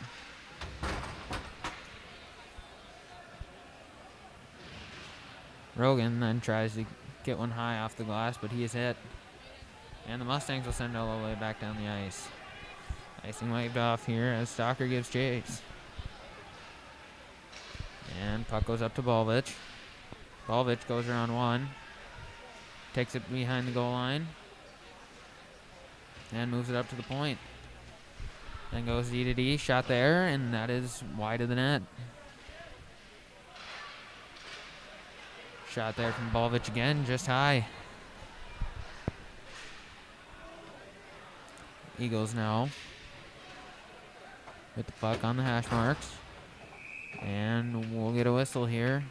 Rogan then tries to get one high off the glass, but he is hit. And the Mustangs will send it all the way back down the ice. Icing waved off here as Stalker gives chase. And puck goes up to Balvich. Balvich goes around one. Takes it behind the goal line. And moves it up to the point. Then goes D to D. Shot there, and that is wide of the net. Shot there from Balvich again, just high. Eagles now with the puck on the hash marks. And we'll get a whistle here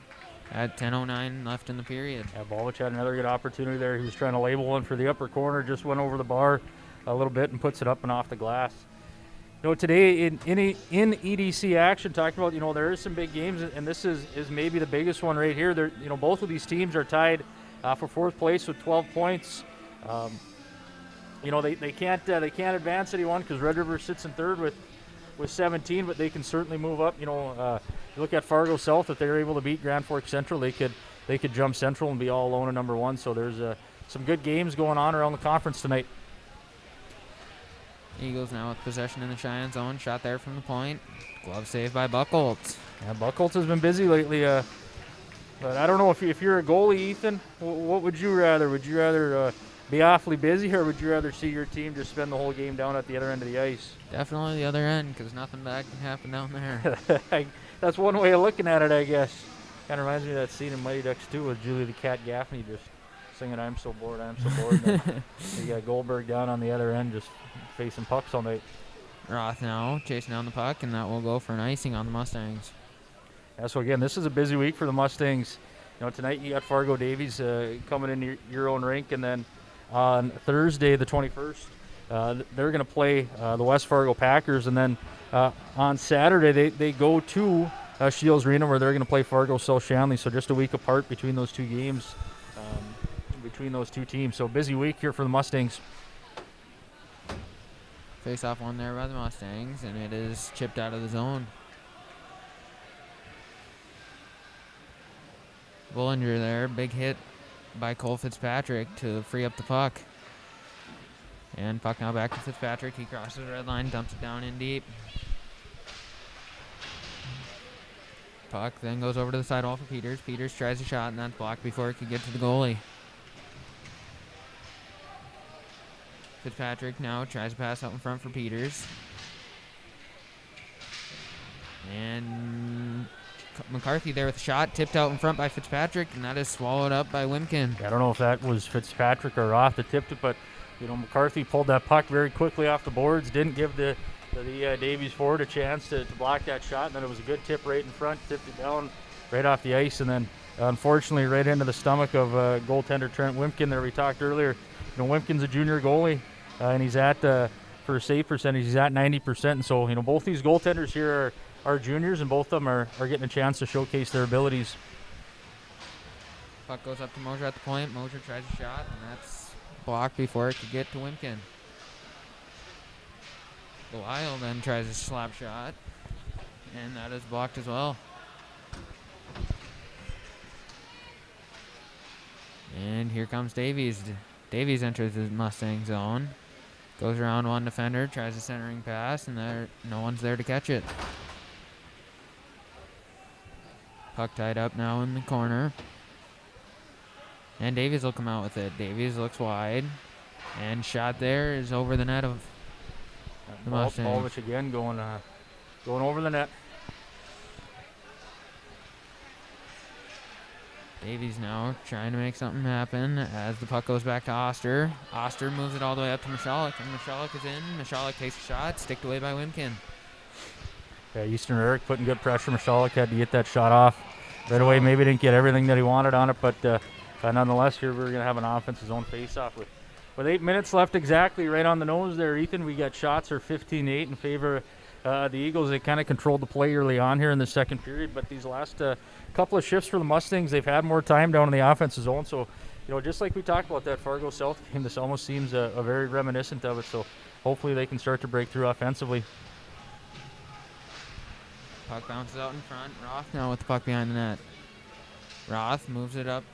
at 10:09 left in the period. Yeah, Balvich had another good opportunity there. He was trying to label one for the upper corner, just went over the bar a little bit and puts it up and off the glass. Today in EDC action, talking about, there is some big games, and this is maybe the biggest one right here. Both of these teams are tied for 4th place with 12 points. They can't advance anyone because Red River sits in 3rd with 17, but they can certainly move up. You look at Fargo South, if they're able to beat Grand Forks Central, they could jump Central and be all alone at number 1. So there's some good games going on around the conference tonight. Eagles now with possession in the Cheyenne zone. Shot there from the point. Glove save by Buchholz. Yeah, Buchholz has been busy lately. But I don't know if you're a goalie, Ethan. What would you rather? Would you rather be awfully busy, or would you rather see your team just spend the whole game down at the other end of the ice? Definitely the other end, because nothing bad can happen down there. That's one way of looking at it, I guess. Kind of reminds me of that scene in Mighty Ducks 2 with Julie the Cat Gaffney just singing "I'm so bored, I'm so bored." You got Goldberg down on the other end just facing pucks all night. Roth now chasing down the puck, and that will go for an icing on the Mustangs. Yeah, so again, this is a busy week for the Mustangs. Tonight you got Fargo Davies coming in your own rink, and then on Thursday the 21st, they're going to play the West Fargo Packers, and then on Saturday they go to Shields Arena where they're going to play Fargo South Shanley. So just a week apart between those two games, between those two teams. So busy week here for the Mustangs. Face-off one there by the Mustangs, and it is chipped out of the zone. Bullinger there, big hit by Cole Fitzpatrick to free up the puck. And puck now back to Fitzpatrick. He crosses the red line, dumps it down in deep. Puck then goes over to the sidewall for Peters. Peters tries a shot, and that's blocked before it could get to the goalie. Fitzpatrick now tries to pass out in front for Peters. And McCarthy there with a shot, tipped out in front by Fitzpatrick, and that is swallowed up by Wimkin. I don't know if that was Fitzpatrick or Roth that tipped it, but McCarthy pulled that puck very quickly off the boards, didn't give the the Davies forward a chance to block that shot, and then it was a good tip right in front, tipped it down right off the ice, and then unfortunately right into the stomach of goaltender Trent Wimpkin there. We talked earlier, Wimpkin's a junior goalie, and he's at, for save percentage, he's at 90%, and so, both these goaltenders here are juniors, and both of them are getting a chance to showcase their abilities. Puck goes up to Mosier at the point. Mosier tries a shot, and that's blocked before it could get to Wimpkin. Lyle then tries a slap shot, and that is blocked as well. And here comes Davies. Davies enters the Mustang zone, goes around one defender, tries a centering pass, and no one's there to catch it. Puck tied up now in the corner. And Davies will come out with it. Davies looks wide, and shot there is over the net of the Mustang. Paulvich again going over the net. Davies now trying to make something happen as the puck goes back to Oster. Oster moves it all the way up to Michalek, and Michalek is in. Michalek takes a shot, sticked away by Wimpkin. Yeah, Eastern Eric putting good pressure. Michalek had to get that shot off right away. Maybe didn't get everything that he wanted on it, but nonetheless, here we're going to have an offensive zone face-off with 8 minutes left exactly, right on the nose there, Ethan. We got shots are 15-8 in favor of the Eagles. They kind of controlled the play early on here in the second period, but these last couple of shifts for the Mustangs, they've had more time down in the offensive zone. So, just like we talked about that Fargo South game, this almost seems a very reminiscent of it. So hopefully they can start to break through offensively. Puck bounces out in front. Roth now with the puck behind the net. Roth moves it up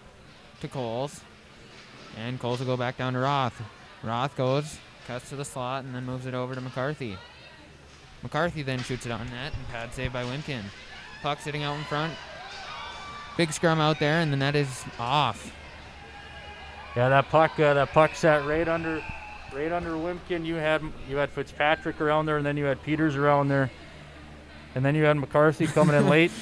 to Coles, and Coles will go back down to Roth. Roth goes, cuts to the slot, and then moves it over to McCarthy. McCarthy then shoots it out in net, and pad save by Wimpkin. Puck sitting out in front. Big scrum out there, and the net is off. Yeah, that puck sat right under Wimpkin. You had Fitzpatrick around there, and then you had Peters around there, and then you had McCarthy coming in late.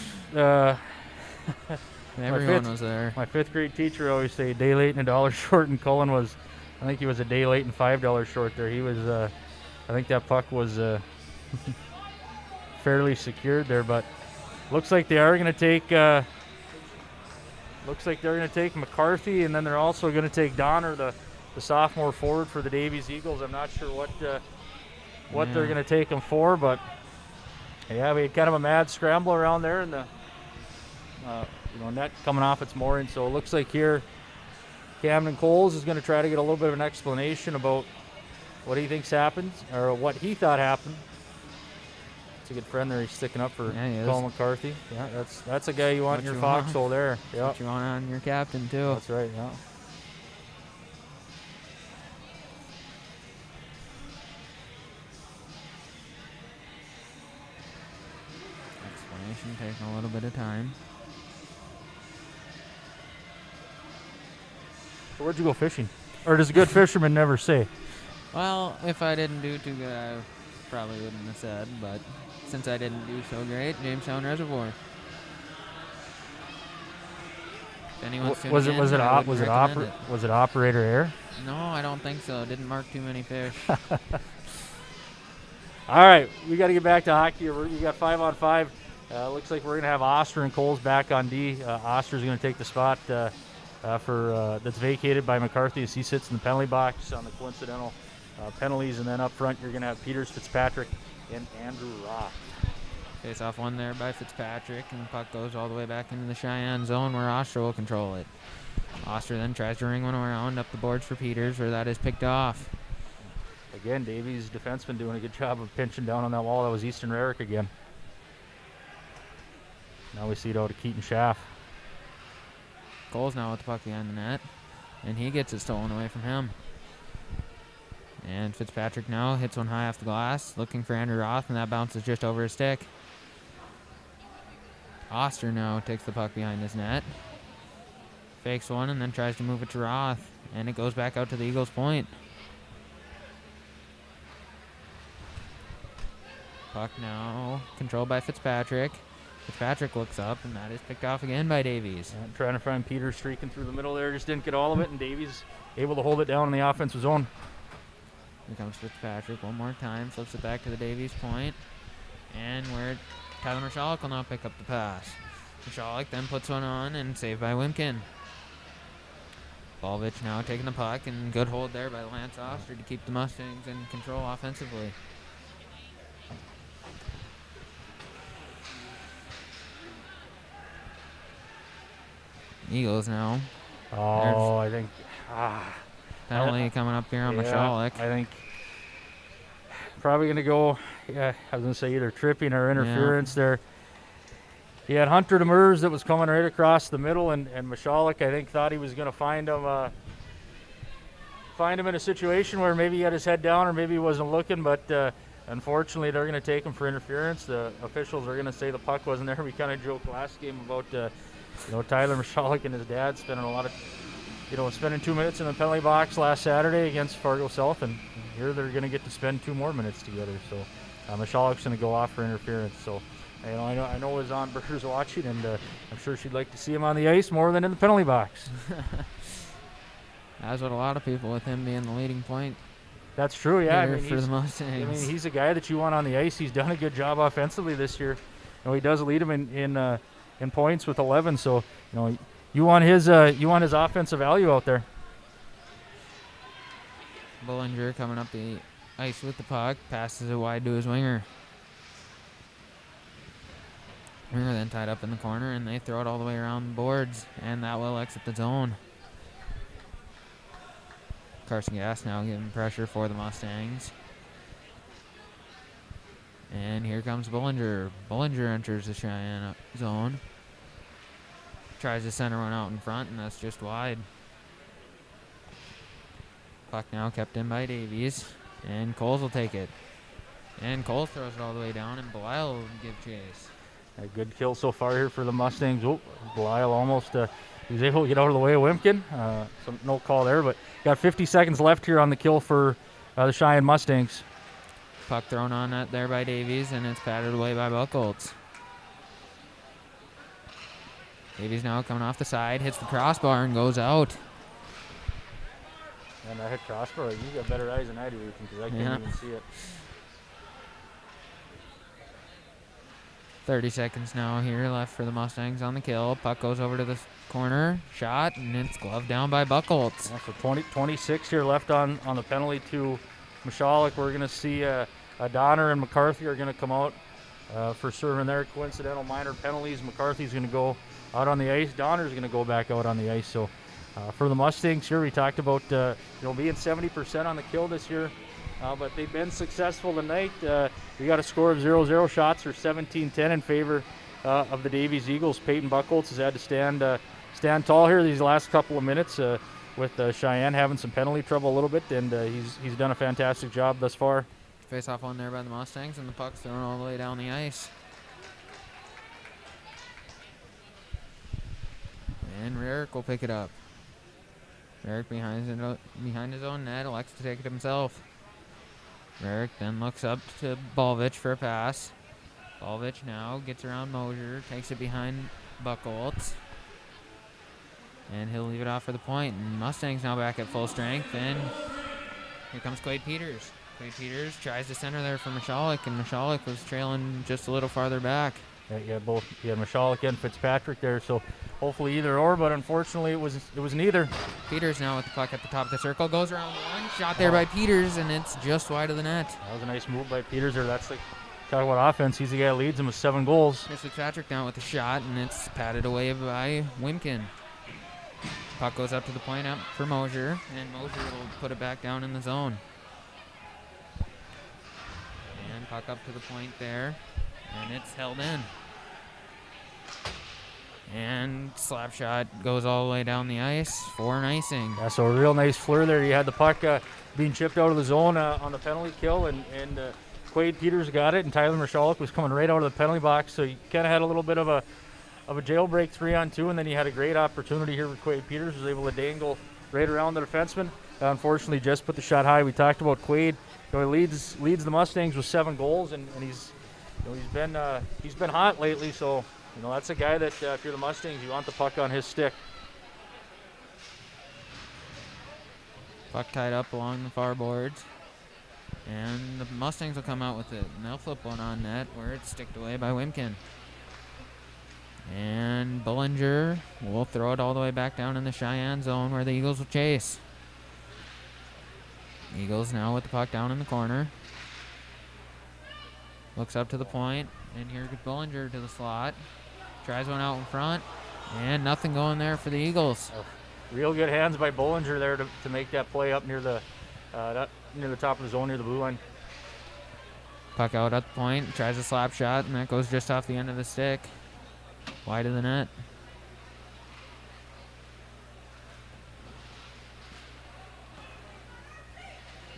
Everyone was there. My fifth grade teacher always say a day late and $1 short, and Cullen was, I think he was a day late and $5 short there. He was, I think that puck was fairly secured there, but looks like they are going to take. Looks like they're going to take McCarthy, and then they're also going to take Donner, the sophomore forward for the Davies Eagles. I'm not sure what they're going to take him for, but yeah, we had kind of a mad scramble around there, and the net coming off its mooring. So it looks like here Camden Coles is going to try to get a little bit of an explanation about what he thinks happened, or what he thought happened. It's a good friend there. He's sticking up for Colin McCarthy. Yeah, that's a guy you want in your foxhole there. Yeah, what you want on your captain too. That's right. Yeah. Explanation taking a little bit of time. So where'd you go fishing? Or does a good fisherman never say? Well, if I didn't do too good, I probably wouldn't have said, but since I didn't do so great, Jamestown Reservoir. If anyone's tuning in, was it operator error? No, I don't think so. Didn't mark too many fish. All right, we got to get back to hockey. We got 5-on-5. Looks like we're going to have Oster and Coles back on D. Oster's going to take the spot that's vacated by McCarthy as he sits in the penalty box on the coincidental penalties. And then up front, you're going to have Peters, Fitzpatrick, and Andrew Roth. Face off one there by Fitzpatrick, and the puck goes all the way back into the Cheyenne zone where Oster will control it. Oster then tries to ring one around up the boards for Peters, where that is picked off. Again, Davies' defenseman doing a good job of pinching down on that wall. That was Eastern Rarick again. Now we see it out to Keaton Schaff. Cole's now with the puck behind the net, and he gets it stolen away from him. And Fitzpatrick now hits one high off the glass, looking for Andrew Roth, and that bounces just over his stick. Oster now takes the puck behind his net, fakes one, and then tries to move it to Roth, and it goes back out to the Eagles' point. Puck now controlled by Fitzpatrick. Fitzpatrick looks up, and that is picked off again by Davies. Yeah, trying to find Peters streaking through the middle there, just didn't get all of it, and Davies able to hold it down in the offensive zone. Here comes Fitzpatrick one more time, flips it back to the Davies point, and where Tyler Michalek will now pick up the pass. Michalek then puts one on and saved by Wimkin. Balvich now taking the puck, and good hold there by Lance Oster to keep the Mustangs in control offensively. Eagles now. Oh, I think penalty coming up here on Michalek. I think probably going to go, I was going to say either tripping or interference there. He had Hunter Demers that was coming right across the middle, and Michalek, I think, thought he was going to find him in a situation where maybe he had his head down or maybe he wasn't looking, but unfortunately they're going to take him for interference. The officials are going to say the puck wasn't there. We kind of joked last game about Tyler Michalek and his dad spending 2 minutes in the penalty box last Saturday against Fargo South, and here they're going to get to spend 2 more minutes together. So Michalek's going to go off for interference. So I know his Aunt Berger's watching, and I'm sure she'd like to see him on the ice more than in the penalty box. As with a lot of people, with him being the leading point. That's true, yeah. For the Mustangs. He's a guy that you want on the ice. He's done a good job offensively this year. He does lead him in points with 11. So you want his offensive value out there. Bullinger coming up the ice with the puck, passes it wide to his winger. Winger then tied up in the corner, and they throw it all the way around the boards, and that will exit the zone. Carson Gass now giving pressure for the Mustangs. And here comes Bullinger. Bullinger enters the Cheyenne zone. Tries to center one out in front, and that's just wide. Puck now kept in by Davies, and Coles will take it. And Coles throws it all the way down, and Belial will give chase. A good kill so far here for the Mustangs. Oh, Belial almost he was able to get out of the way of Wimkin. No call there, but got 50 seconds left here on the kill for the Cheyenne Mustangs. Puck thrown on net there by Davies, and it's patted away by Buchholz. Davies now coming off the side, hits the crossbar, and goes out. And that hit crossbar, you got better eyes than I do, Ethan, because I can't even see it. 30 seconds now here left for the Mustangs on the kill. Puck goes over to the corner, shot, and it's gloved down by Buchholz. Yeah, so 26 here left on the penalty to Michalek. We're going to see Donner and McCarthy are going to come out for serving their coincidental minor penalties. McCarthy's going to go out on the ice. Donner's going to go back out on the ice. So for the Mustangs here, we talked about being 70% on the kill this year. But they've been successful tonight. We got a score of 0-0 shots, or 17-10 in favor of the Davies Eagles. Peyton Buchholz has had to stand tall here these last couple of minutes with Cheyenne having some penalty trouble a little bit, and he's done a fantastic job thus far. Face off on there by the Mustangs, and the puck's thrown all the way down the ice. And Rarick will pick it up. Rarick behind his own net, elects to take it himself. Rarick then looks up to Balvich for a pass. Balvich now gets around Mosier, takes it behind Buchholz. And he'll leave it off for the point. And Mustangs now back at full strength. And here comes Quade Peters. Quade Peters tries to center there for Michalek, and Michalek was trailing just a little farther back. Yeah, both Michalek and Fitzpatrick there, so hopefully either or, but unfortunately it was neither. Peters now with the puck at the top of the circle, goes around the one, shot there by Peters, and it's just wide of the net. That was a nice move by Peters there. That's talk about offense. He's the guy that leads him with 7 goals. Here's Fitzpatrick now with the shot, and it's patted away by Wimkin. Puck goes up to the point out for Mosier, and Mosier will put it back down in the zone. And puck up to the point there, and it's held in. And slap shot goes all the way down the ice for an icing. Yeah, so a real nice flare there. You had the puck being chipped out of the zone on the penalty kill, and Quade Peters got it, and Tyler Michalek was coming right out of the penalty box, so you kind of had a little bit of a jailbreak 3-on-2, and then you had a great opportunity here with Quade Peters, was able to dangle right around the defenseman. Unfortunately, just put the shot high. We talked about Quade. He leads the Mustangs with 7 goals, and he's been hot lately. So that's a guy that if you're the Mustangs, you want the puck on his stick. Puck tied up along the far boards. And the Mustangs will come out with it, and they'll flip one on net where it's sticked away by Wimkin. And Bullinger will throw it all the way back down in the Cheyenne zone where the Eagles will chase. Eagles now with the puck down in the corner. Looks up to the point, and here's Bullinger to the slot. Tries one out in front, and nothing going there for the Eagles. Real good hands by Bullinger there to make that play up near the top of the zone near the blue line. Puck out at the point, tries a slap shot, and that goes just off the end of the stick. Wide of the net.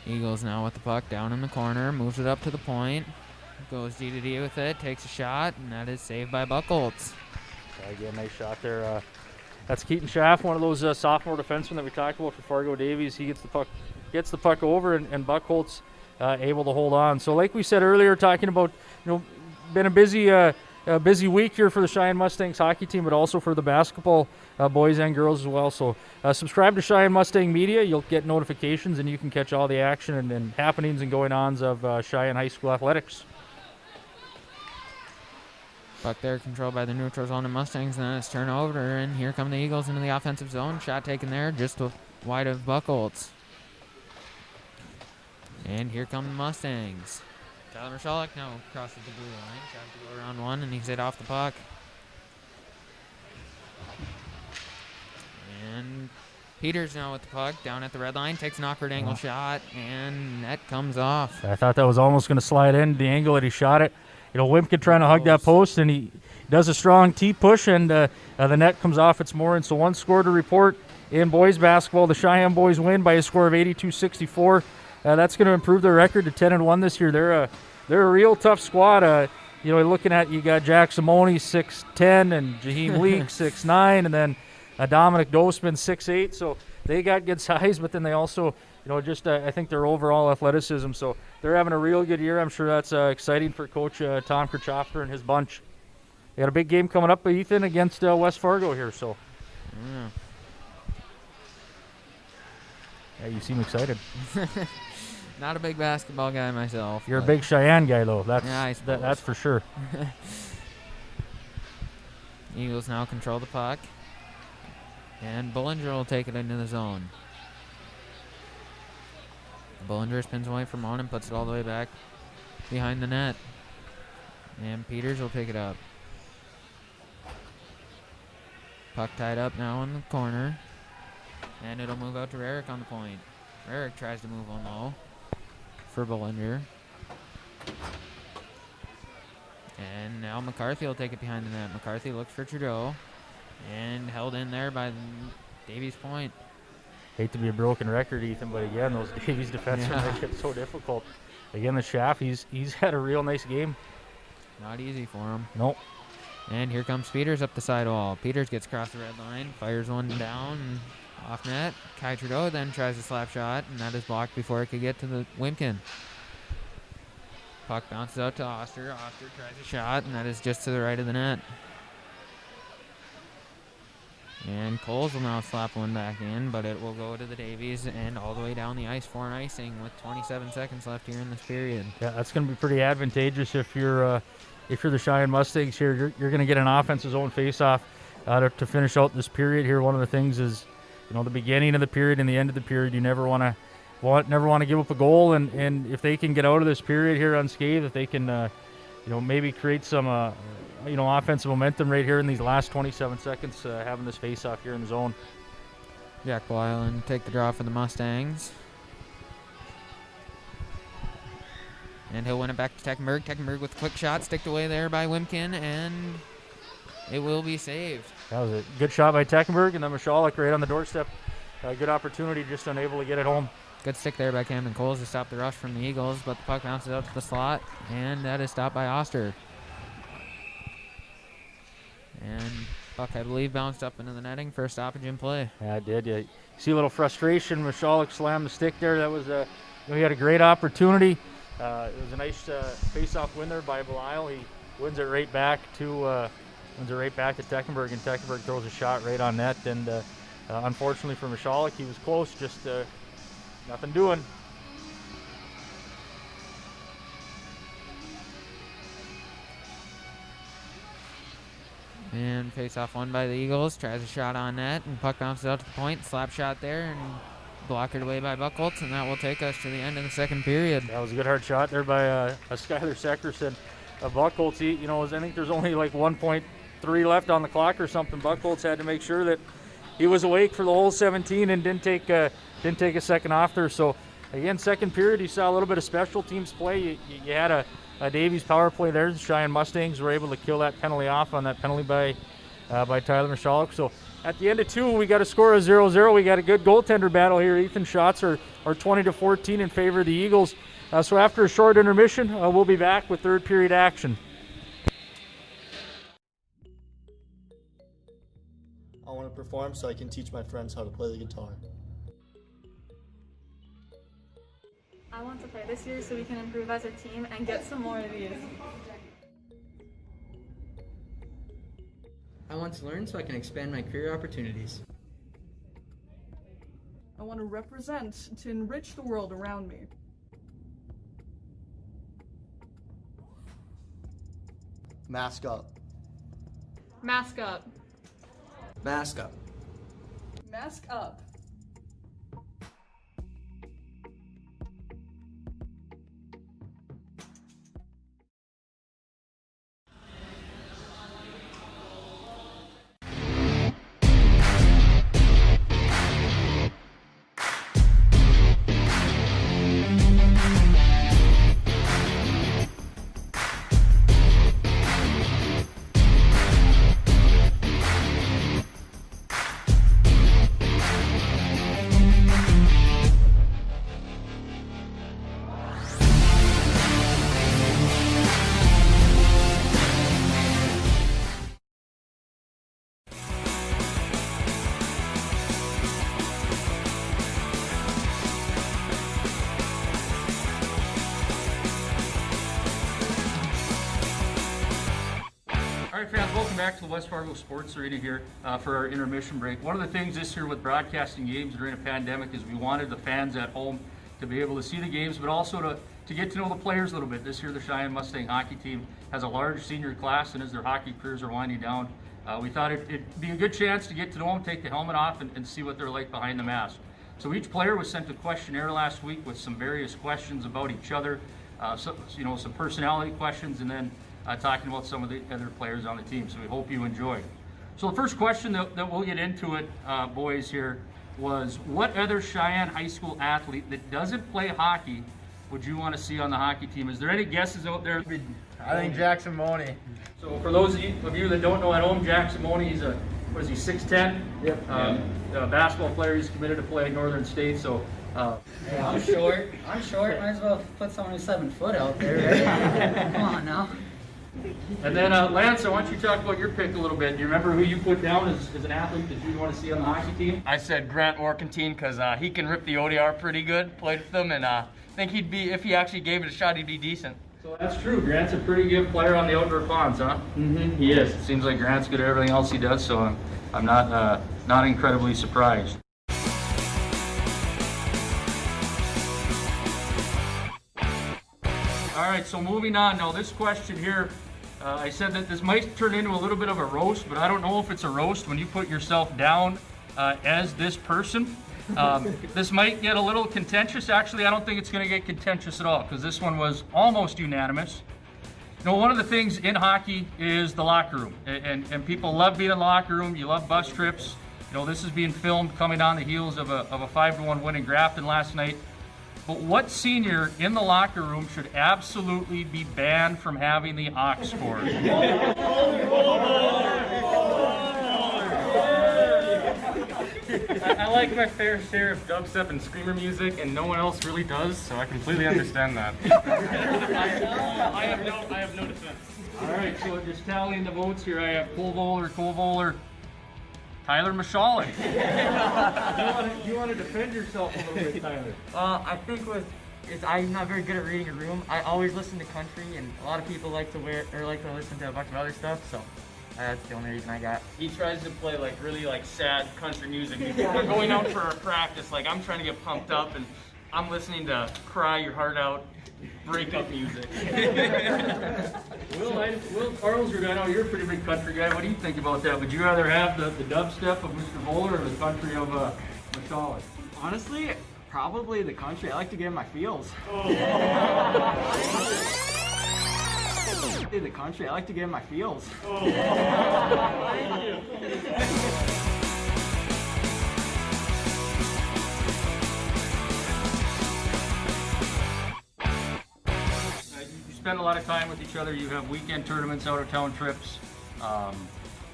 Eagles now with the puck down in the corner, moves it up to the point, goes D to D with it, takes a shot, and that is saved by Buchholz. Again, nice shot there. That's Keaton Schaff, one of those sophomore defensemen that we talked about for Fargo Davies. He gets the puck over, and Buchholz able to hold on. So, like we said earlier, talking about been a busy week here for the Cheyenne Mustangs hockey team, but also for the basketball boys and girls as well. So subscribe to Cheyenne Mustang Media. You'll get notifications, and you can catch all the action and happenings and going-ons of Cheyenne High School athletics. Puck there controlled by the neutral zone of Mustangs, and then it's turnover, and here come the Eagles into the offensive zone. Shot taken there, just wide of Buchholz. And here come the Mustangs. Tyler Michalek now crosses the blue line, tries to go around one, and he's hit off the puck. And Peters now with the puck, down at the red line, takes an awkward angle shot, and net comes off. I thought that was almost going to slide in, the angle that he shot it. Wimpkin trying to hug that post, and he does a strong T-push, and the net comes off its mooring. So one score to report in boys basketball. The Cheyenne boys win by a score of 82-64. That's going to improve their record to 10-1 this year. They're a real tough squad. Looking at, you got Jack Simone 6'10", and Jaheim Leak 6'9", and then Dominic Dosman 6'8". So they got good size, but then they also, I think their overall athleticism. So they're having a real good year. I'm sure that's exciting for Coach Tom Kirchhoffer and his bunch. They got a big game coming up, Ethan, against West Fargo here. So yeah, you seem excited. Not a big basketball guy myself. You're a big Cheyenne guy, though. That's for sure. Eagles now control the puck. And Bullinger will take it into the zone. Bullinger spins away from on and puts it all the way back behind the net. And Peters will pick it up. Puck tied up now in the corner. And it'll move out to Rarick on the point. Rarick tries to move on low for Bullinger. And now McCarthy will take it behind the net. McCarthy looks for Trudeau. And held in there by Davies point. Hate to be a broken record, Ethan, but again, those Davies defensemen make it so difficult. Again, the Schaff, he's had a real nice game. Not easy for him. Nope. And here comes Peters up the sidewall. Peters gets across the red line, fires one down, off net. Kai Trudeau then tries a slap shot, and that is blocked before it could get to the Wimkin. Puck bounces out to Oster. Oster tries a shot, and that is just to the right of the net. And Coles will now slap one back in, but it will go to the Davies and all the way down the ice for an icing with 27 seconds left here in this period. Yeah, that's going to be pretty advantageous if you're the Cheyenne Mustangs here. You're going to get an offensive zone face-off to finish out this period here. One of the things is, the beginning of the period and the end of the period, you never want to give up a goal. And if they can get out of this period here unscathed, if they can, maybe create some offensive momentum right here in these last 27 seconds, having this face-off here in the zone. Jack Boylan take the draw for the Mustangs. And he'll win it back to Teckenberg. Teckenberg with a quick shot, sticked away there by Wimkin, and it will be saved. That was a good shot by Teckenberg, and then Michalek right on the doorstep. Good opportunity, just unable to get it home. Good stick there by Camden Coles to stop the rush from the Eagles, but the puck bounces out to the slot, and that is stopped by Oster. And puck, I believe, bounced up into the netting for a stoppage in play. Yeah, it did. You see a little frustration. Michalek slammed the stick there. That was he had a great opportunity. It was a nice face-off win there by Belial. He wins it right back to Teckenberg, and Teckenberg throws a shot right on net. And unfortunately for Michalek, he was close, just nothing doing. And face-off won by the Eagles. Tries a shot on net, and puck bounces out to the point. Slap shot there, and blocked away by Buchholz, and that will take us to the end of the second period. That was a good hard shot there by Skylar Seckerson. Buchholz, I think there's only like 1.3 left on the clock or something. Buchholz had to make sure that he was awake for the whole 17 and didn't take a second off there. So again, second period, you saw a little bit of special teams play. You had a Davies power play there. The Cheyenne Mustangs were able to kill that penalty off on that penalty by Tyler Michalek. So at the end of two, we got a score of 0-0. We got a good goaltender battle here. Ethan shots are 20-14 in favor of the Eagles. So after a short intermission, we'll be back with third period action. I want to perform so I can teach my friends how to play the guitar. I want to play this year so we can improve as a team and get some more of these. I want to learn so I can expand my career opportunities. I want to represent to enrich the world around me. Mask up. Mask up. Mask up. Mask up. All right, fans, welcome back to the West Fargo Sports Arena here for our intermission break. One of the things this year with broadcasting games during a pandemic is we wanted the fans at home to be able to see the games, but also to get to know the players a little bit. This year, the Cheyenne Mustang hockey team has a large senior class, and as their hockey careers are winding down, we thought it'd be a good chance to get to know them, take the helmet off, and see what they're like behind the mask. So each player was sent a questionnaire last week with some various questions about each other, some personality questions, and then talking about some of the other players on the team. So we hope you enjoyed. So the first question that we'll get into it, boys, here was, what other Cheyenne high school athlete that doesn't play hockey would you want to see on the hockey team? Is there any guesses out there? I think Jackson Money. So for those of you that don't know at home, Jackson Money, he's 6'10"? Yep. A basketball player. He's committed to play at Northern State. So. Hey, I'm short. Might as well put someone who's 7 foot out there, right? Come on now. And then Lance, I want you to talk about your pick a little bit. Do you remember who you put down as an athlete that you'd want to see on the hockey team? I said Grant Orkentine because he can rip the ODR pretty good, played with them, and I think he'd be, if he actually gave it a shot, he'd be decent. So that's true. Grant's a pretty good player on the outdoor ponds, huh? Mm-hmm. He is. It seems like Grant's good at everything else he does, so I'm not incredibly surprised. All right, so moving on. Now this question here, I said that this might turn into a little bit of a roast, but I don't know if it's a roast when you put yourself down as this person. This might get a little contentious. Actually, I don't think it's going to get contentious at all because this one was almost unanimous. You know, one of the things in hockey is the locker room, and people love being in the locker room. You love bus trips. You know, this is being filmed coming on the heels of a 5-1 win in Grafton last night. But what senior in the locker room should absolutely be banned from having the aux cord? I like my fair share of dubstep and screamer music, and no one else really does, so I completely understand that. I have no defense. All right, so just tallying the votes here, I have Kovoler, Tyler Michalek. you want to defend yourself a little bit, Tyler? I think I'm not very good at reading a room. I always listen to country, and a lot of people like to listen to a bunch of other stuff, so that's the only reason I got. He tries to play really sad country music. We're going out for a practice, I'm trying to get pumped up, and I'm listening to Cry Your Heart Out, breakup music. Will Carlsrud, I know you're a pretty big country guy. What do you think about that? Would you rather have the dubstep of Mr. Voller or the country of Mashalik? Honestly, probably the country. I like to get in my feels. The country. I like to get in my feels. You spend a lot of time with each other. You have weekend tournaments, out of town trips.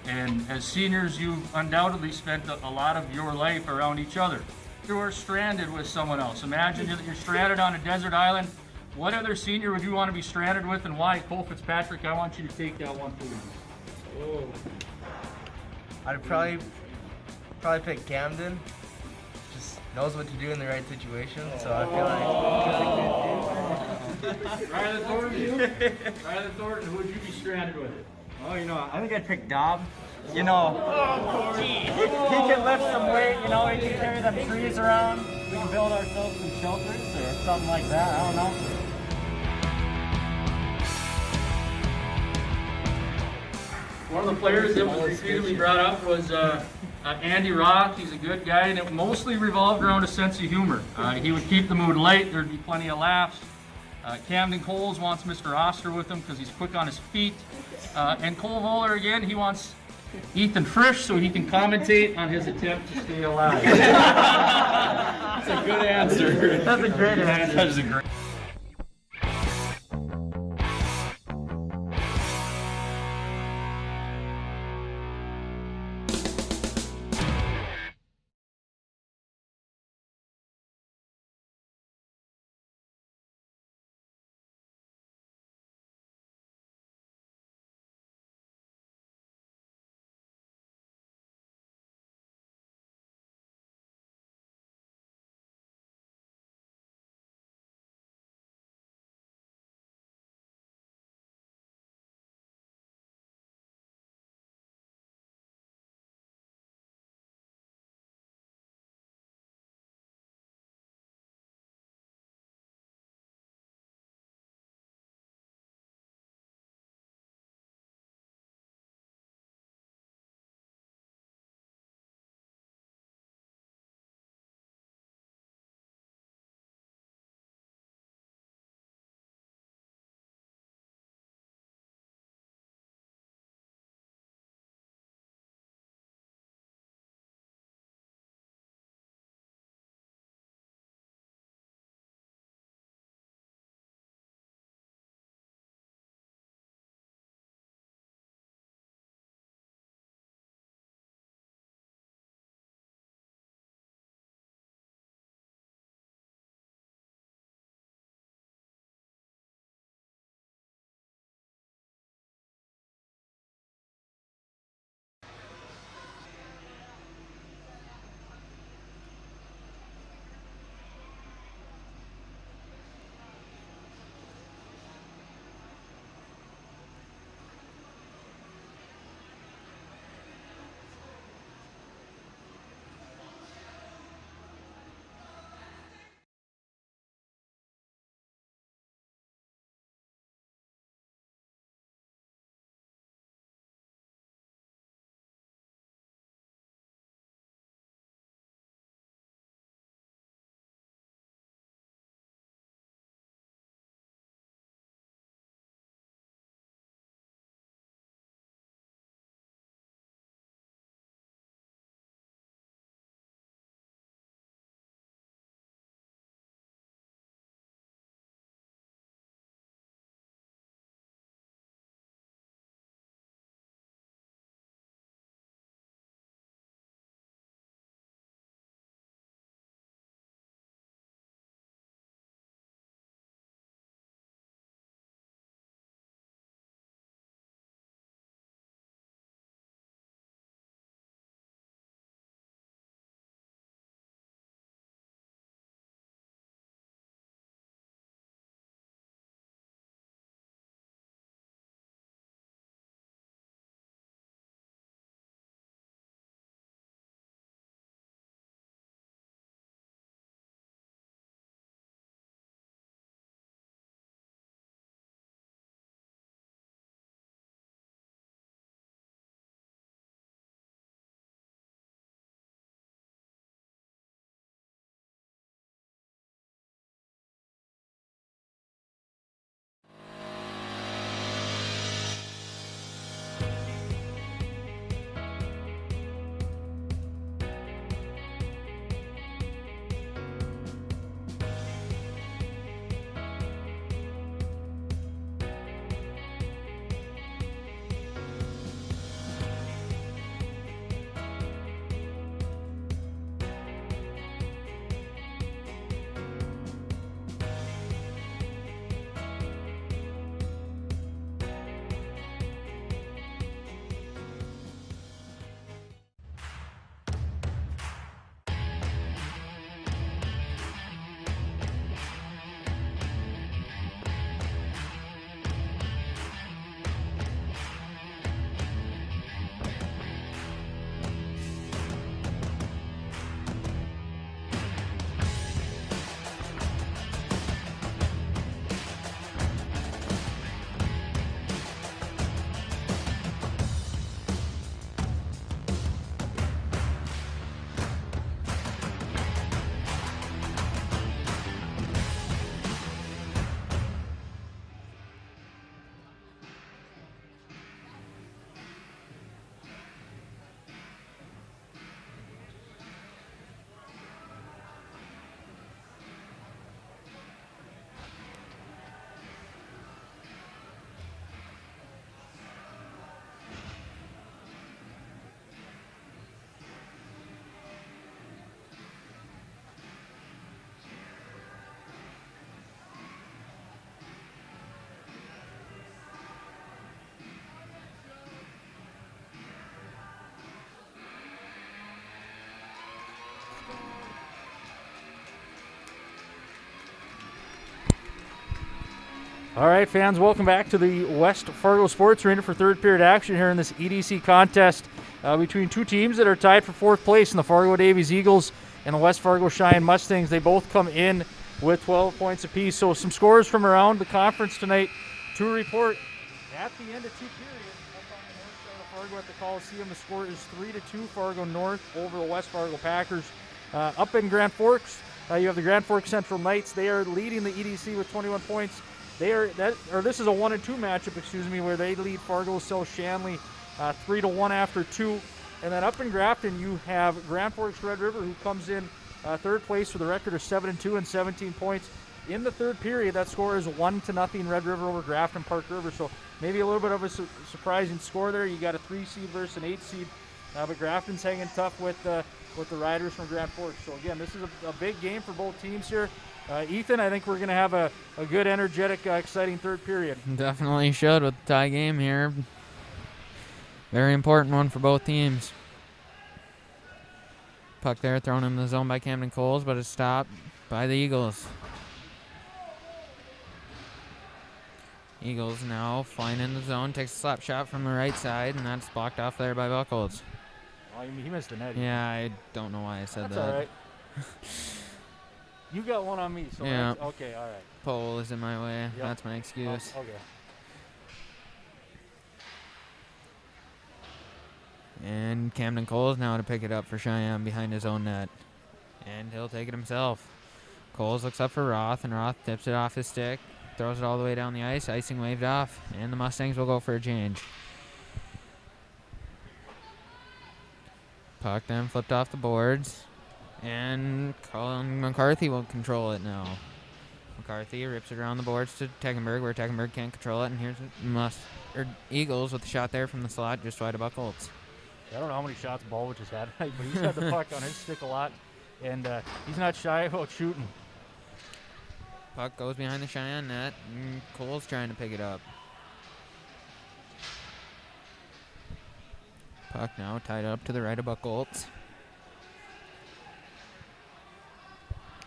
And as seniors, you've undoubtedly spent a lot of your life around each other. You are stranded with someone else. Imagine that you're stranded on a desert island. What other senior would you want to be stranded with, and why? Cole Fitzpatrick, I want you to take that one, please. I'd probably pick Camden. Just knows what to do in the right situation, so I feel like Riley Thornton, who would you be stranded with? Oh, I think I'd pick Dobb. He can lift some weight, he can carry them trees around. We can build ourselves some shelters or something like that, I don't know. One of the players that was repeatedly brought up was Andy Roth. He's a good guy, and it mostly revolved around a sense of humor. He would keep the mood light. There'd be plenty of laughs. Camden Coles wants Mr. Oster with him because he's quick on his feet. And Cole Voller, again, he wants Ethan Frisch so he can commentate on his attempt to stay alive. That's a good answer. That's a great answer. That is a great All right, fans, welcome back to the West Fargo Sports Arena for third period action here in this EDC contest between two teams that are tied for fourth place in the Fargo Davies Eagles and the West Fargo Cheyenne Mustangs. They both come in with 12 points apiece. So some scores from around the conference tonight to report. At the end of two periods, up on the north side of Fargo at the Coliseum, the score is 3-2 Fargo North over the West Fargo Packers. Up in Grand Forks, you have the Grand Forks Central Knights. They are leading the EDC with 21 points. This is a 1-2 matchup, where they lead Fargo South Shanley 3-1 after 2. And then up in Grafton, you have Grand Forks Red River, who comes in third place with a record of 7-2 and 17 points. In the third period, that score is 1-0 Red River over Grafton Park River. So maybe a little bit of a surprising score there. You got a 3 seed versus an 8 seed, but Grafton's hanging tough with the Riders from Grand Forks. So again, this is a big game for both teams here. Ethan, I think we're going to have a good, energetic, exciting third period. Definitely should with the tie game here. Very important one for both teams. Puck there thrown in the zone by Camden Coles, but it's stopped by the Eagles. Eagles now flying in the zone, takes a slap shot from the right side, and that's blocked off there by Buckholz. Oh, he missed the net. Yeah, I don't know why I said that's that. All right. You got one on me, so yeah. Okay, all right. Pole is in my way. Yep. That's my excuse. Oh, okay. And Camden Coles now to pick it up for Cheyenne behind his own net. And he'll take it himself. Coles looks up for Roth, and Roth tips it off his stick, throws it all the way down the ice, icing waved off, and the Mustangs will go for a change. Puck then flipped off the boards, and Colin McCarthy will control it now. McCarthy rips it around the boards to Tegenberg, where Tegenberg can't control it, and here's Eagles with the shot there from the slot just wide of Buckholz. I don't know how many shots Ballwich has had tonight, but he's had the puck on his stick a lot, and he's not shy about shooting. Puck goes behind the Cheyenne net, and Cole's trying to pick it up. Puck now tied up to the right of Buckholz.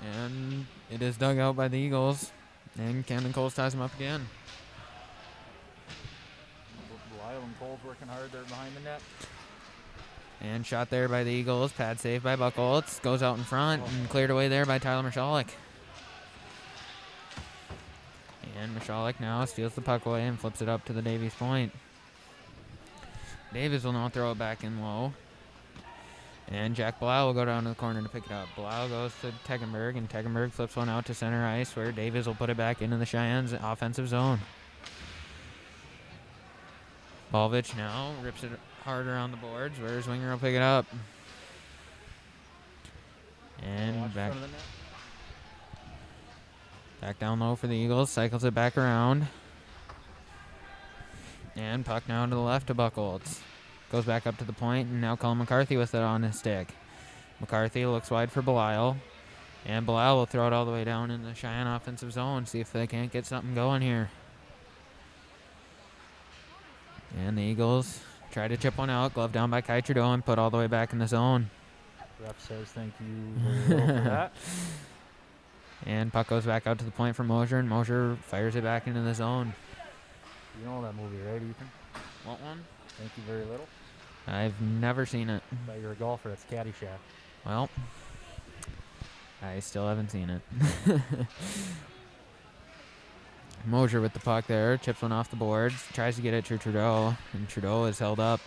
And it is dug out by the Eagles, and Camden Coles ties him up again. Lyle and Cole's working hard there behind the net. And shot there by the Eagles. Pad save by Buckholz. Goes out in front and cleared away there by Tyler Michalek. And Michalek now steals the puck away and flips it up to the Davies point. Davies will now throw it back in low. And Jack Blau will go down to the corner to pick it up. Blau goes to Tegenberg, and Tegenberg flips one out to center ice, where Davies will put it back into the Cheyenne's offensive zone. Balvich now rips it hard around the boards, where Zwinger will pick it up. And back down low for the Eagles, cycles it back around. And puck now to the left to Buckholz. Goes back up to the point, and now Colin McCarthy with it on his stick. McCarthy looks wide for Belisle, and Belisle will throw it all the way down in the Cheyenne offensive zone, see if they can't get something going here. And the Eagles try to chip one out, glove down by Kai Trudeau, and put all the way back in the zone. Ref says thank you very well for that. And puck goes back out to the point for Mosier, and Mosier fires it back into the zone. You know that movie, right, Ethan? What one? Thank you very little. I've never seen it. But you're a golfer. It's Caddyshack. Well, I still haven't seen it. Mosier with the puck there, chips one off the boards, tries to get it to Trudeau, and Trudeau is held up.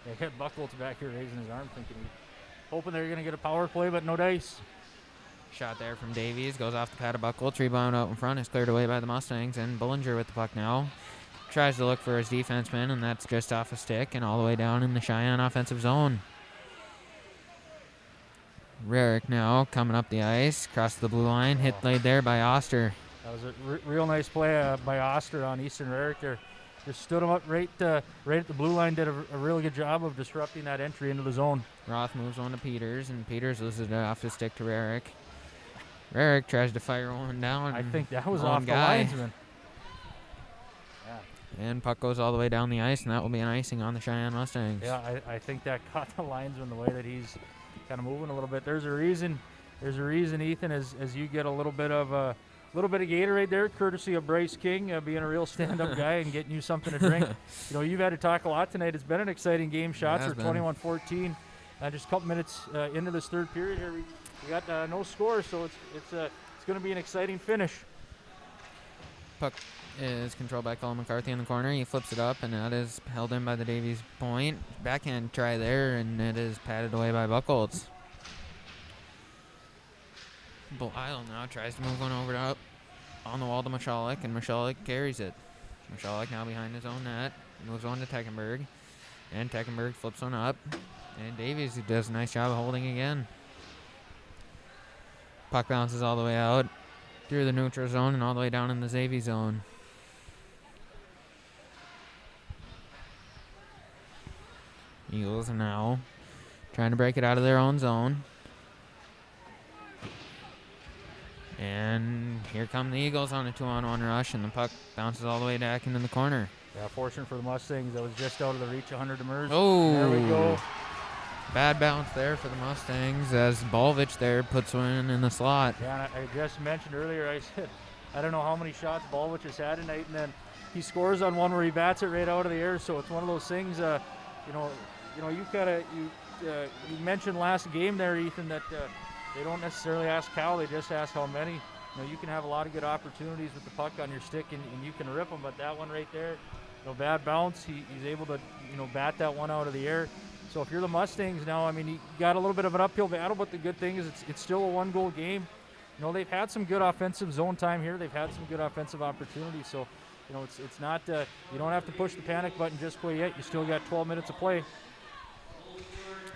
They had Buckholz back here raising his arm, hoping they're going to get a power play, but no dice. Shot there from Davies, goes off the pad of Buckholz, rebound out in front, is cleared away by the Mustangs, and Bullinger with the puck now. Tries to look for his defenseman, and that's just off a stick and all the way down in the Cheyenne offensive zone. Rarick now coming up the ice, across the blue line, hit laid there by Oster. That was a real nice play by Oster on Easton Rarick there. Just stood him up right at the blue line, did a really good job of disrupting that entry into the zone. Roth moves on to Peters, and Peters loses it off the stick to Rarick. Rarick tries to fire one down. I think that was off the linesman. And puck goes all the way down the ice, and that will be an icing on the Cheyenne Mustangs. Yeah, I think that caught the linesman the way that he's kind of moving a little bit. There's a reason, Ethan, as you get a little bit of little bit of Gatorade there, courtesy of Bryce King, being a real stand-up guy and getting you something to drink. You've had to talk a lot tonight. It's been an exciting game. Shots are 21-14. Just a couple minutes into this third period here, we got no score, so it's going to be an exciting finish. Puck is controlled by Colin McCarthy in the corner. He flips it up, and that is held in by the Davies point. Backhand try there, and it is patted away by Buchholz. Belisle now tries to move one over up on the wall to Michalek, and Michalek carries it. Michalek now behind his own net, moves on to Teckenberg, and Teckenberg flips one up, and Davies does a nice job of holding again. Puck bounces all the way out through the neutral zone and all the way down in the Xavier zone. Eagles are now trying to break it out of their own zone. And here come the Eagles on a 2-on-1 rush, and the puck bounces all the way back into the corner. Yeah, fortunate for the Mustangs. That was just out of the reach of Hunter Demers. Oh, there we go. Bad bounce there for the Mustangs as Balvich there puts one in the slot. Yeah, and I just mentioned earlier, I said, I don't know how many shots Balvich has had tonight, and then he scores on one where he bats it right out of the air. So it's one of those things, you mentioned last game there, Ethan, that they don't necessarily ask how, they just ask how many. You can have a lot of good opportunities with the puck on your stick, and you can rip them, but that one right there, bad bounce, he's able to, bat that one out of the air. So if you're the Mustangs now, you got a little bit of an uphill battle, but the good thing is it's still a one-goal game. They've had some good offensive zone time here. They've had some good offensive opportunities. So, it's not, you don't have to push the panic button just quite yet. You still got 12 minutes of play.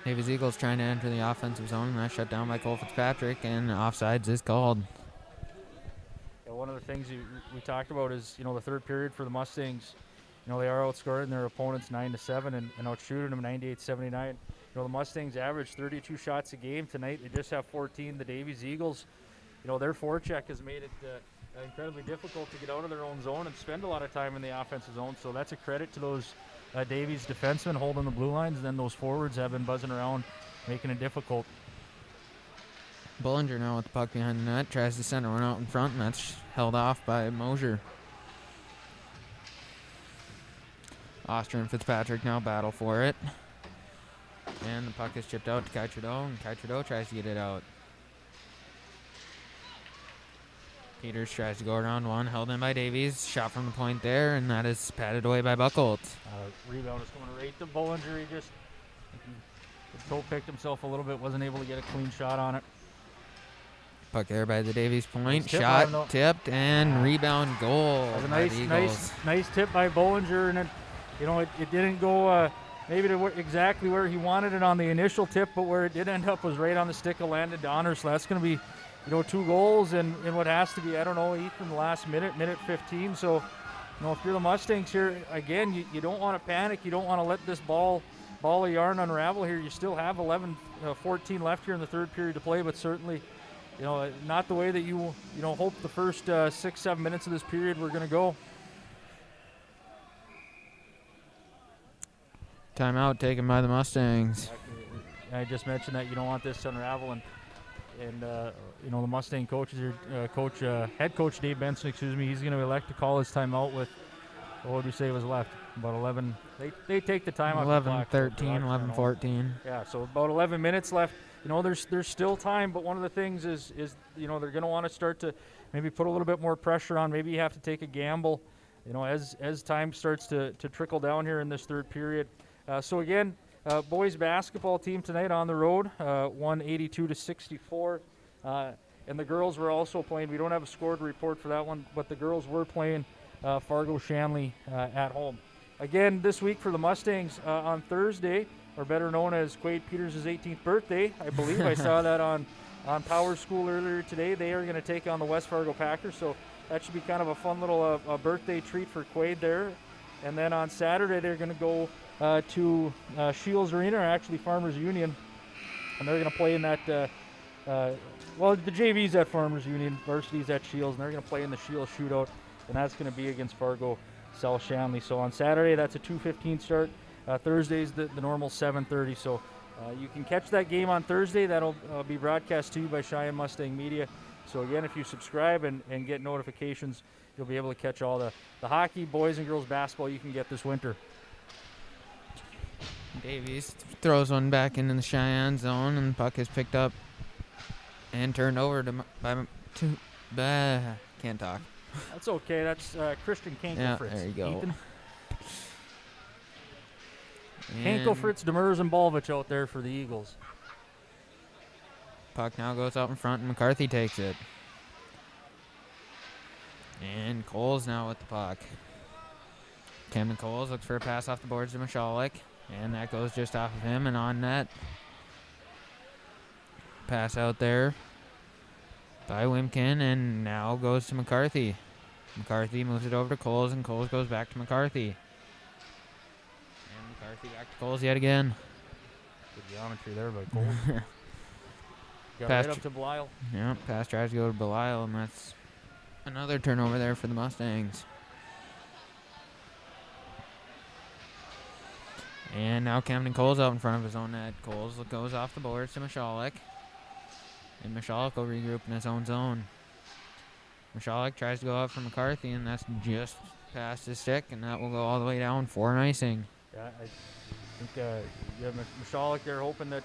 Davies Eagles trying to enter the offensive zone, and that's shut down by Cole Fitzpatrick, and offsides is called. Yeah, one of the things we talked about is, the third period for the Mustangs. They are outscoring their opponents 9-7 and outshooting them 98-79. The Mustangs average 32 shots a game tonight. They just have 14. The Davies Eagles, their forecheck has made it incredibly difficult to get out of their own zone and spend a lot of time in the offensive zone. So that's a credit to those Davies defensemen holding the blue lines. And then those forwards have been buzzing around, making it difficult. Bullinger now with the puck behind the net, tries to center one out in front, and that's held off by Mosier. Oster and Fitzpatrick now battle for it. And the puck is chipped out to Kai Trudeau, and Kai Trudeau tries to get it out. Peters tries to go around one, held in by Davies. Shot from the point there, and that is patted away by Buchholz. Rebound is coming right to Bullinger. He just toe picked himself a little bit, wasn't able to get a clean shot on it. Puck there by the Davies point. Shot tipped, and rebound goal. That was a nice tip by Bullinger, and then it didn't go maybe to exactly where he wanted it on the initial tip, but where it did end up was right on the stick of Landon Donner. So that's going to be, 2 goals in what has to be, Ethan, the last minute 15. So, if you're the Mustangs here, again, you don't want to panic. You don't want to let this ball of yarn unravel here. You still have 11-14 left here in the third period to play, but certainly, not the way that you hope the first 6-7 minutes of this period were going to go. Timeout taken by the Mustangs. I just mentioned that you don't want this to unravel, and the Mustang coaches here, head coach Dave Benson, he's going to elect to call his timeout with, what would we say was left? About 11. They take the time off the clock. 11-13, 11-14. Yeah, so about 11 minutes left. There's still time, but one of the things is they're going to want to start to maybe put a little bit more pressure on. Maybe you have to take a gamble, as time starts to trickle down here in this third period. So again, boys basketball team tonight on the road, won 82-64. And the girls were also playing. We don't have a score to report for that one, but the girls were playing Fargo Shanley at home. Again, this week for the Mustangs on Thursday, or better known as Quade Peters' 18th birthday, I believe. I saw that on Power School earlier today. They are going to take on the West Fargo Packers, so that should be kind of a fun little birthday treat for Quade there. And then on Saturday, they're going to go to Shields Arena, or actually Farmers Union, and they're going to play in that, the JV's at Farmers Union, Varsity's at Shields, and they're going to play in the Shields shootout, and that's going to be against Fargo South Shanley. So on Saturday, that's a 2:15 start. Thursday's the normal 7:30, so you can catch that game on Thursday. That'll be broadcast to you by Cheyenne Mustang Media. So again, if you subscribe and get notifications, you'll be able to catch all the hockey, boys and girls basketball you can get this winter. Davies throws one back into the Cheyenne zone, and the puck is picked up and turned over can't talk. That's okay. That's Christian Kankelfritz. Yeah, there you go. Ethan. Kankelfritz, Demers, and Balvich out there for the Eagles. Puck now goes out in front, and McCarthy takes it. And Coles now with the puck. Camden Coles looks for a pass off the boards to Michalek, and that goes just off of him and on net. Pass out there by Wimkin, and now goes to McCarthy. McCarthy moves it over to Coles, and Coles goes back to McCarthy. And McCarthy back to Coles yet again. Good geometry there by Coles. Got Pass right up to Belisle. Yeah, pass tries to go to Belisle, and that's another turnover there for the Mustangs. And now Camden Coles out in front of his own net. Coles goes off the boards to Michalek. And Michalek will regroup in his own zone. Michalek tries to go out for McCarthy, and that's just past his stick, and that will go all the way down for an icing. Yeah, I think you have Michalek there hoping that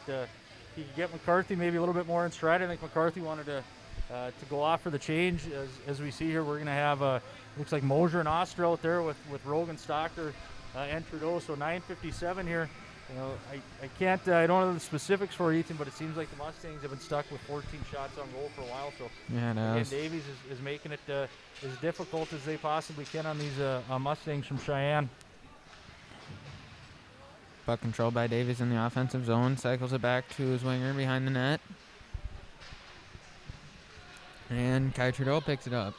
he could get McCarthy maybe a little bit more in stride. I think McCarthy wanted to go off for the change. As we see here, we're going to have looks like Mosier and Oster out there with Rogan, Stocker, and Trudeau. So 9:57 here. You know, I can't. I don't know the specifics for Ethan, but it seems like the Mustangs have been stuck with 14 shots on goal for a while. So yeah, again, Davies is making it as difficult as they possibly can on these Mustangs from Cheyenne. Puck controlled by Davies in the offensive zone. Cycles it back to his winger behind the net. And Kai Trudeau picks it up.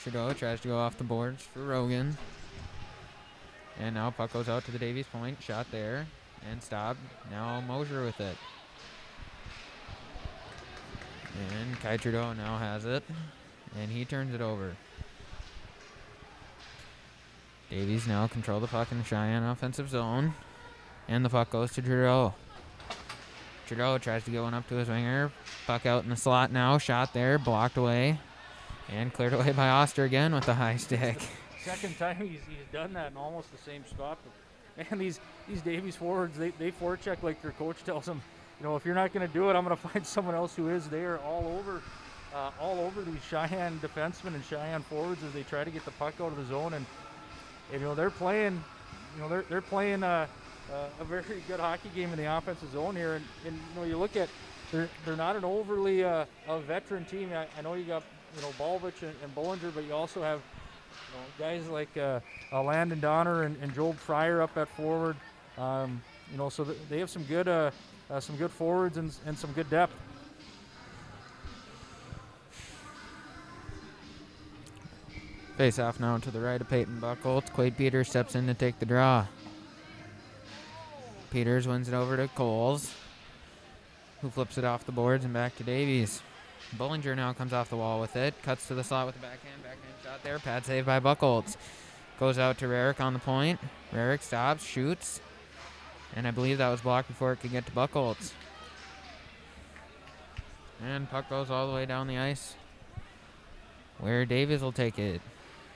Trudeau tries to go off the boards for Rogan. And now puck goes out to the Davies point. Shot there and stopped. Now Mosier with it. And Kai Trudeau now has it. And he turns it over. Davies now control the puck in the Cheyenne offensive zone. And the puck goes to Trudeau. Trudeau tries to get one up to his winger. Puck out in the slot now. Shot there. Blocked away. And cleared away by Oster again with the high stick. Second time he's done that in almost the same spot. But man, these Davies forwards, they forecheck like their coach tells them, you know, if you're not going to do it, I'm going to find someone else who is. They are all over these Cheyenne defensemen and Cheyenne forwards as they try to get the puck out of the zone. And you know, they're playing, they're playing a very good hockey game in the offensive zone here. And you know, you look at, they're not an overly a veteran team. I know you got, you know, Balvich and Bollinger, but you also have, you know, guys like Landon Donner and Joel Fryer up at forward. You know, so they have some good forwards and some good depth. Face off now to the right of Peyton Buckholz. Quade Peters steps in to take the draw. Peters wins it over to Coles, who flips it off the boards and back to Davies. Bollinger now comes off the wall with it. Cuts to the slot with the backhand shot there. Pad save by Buckholz. Goes out to Rarick on the point. Rarick stops, shoots. And I believe that was blocked before it could get to Buckholz. And puck goes all the way down the ice, where Davies will take it.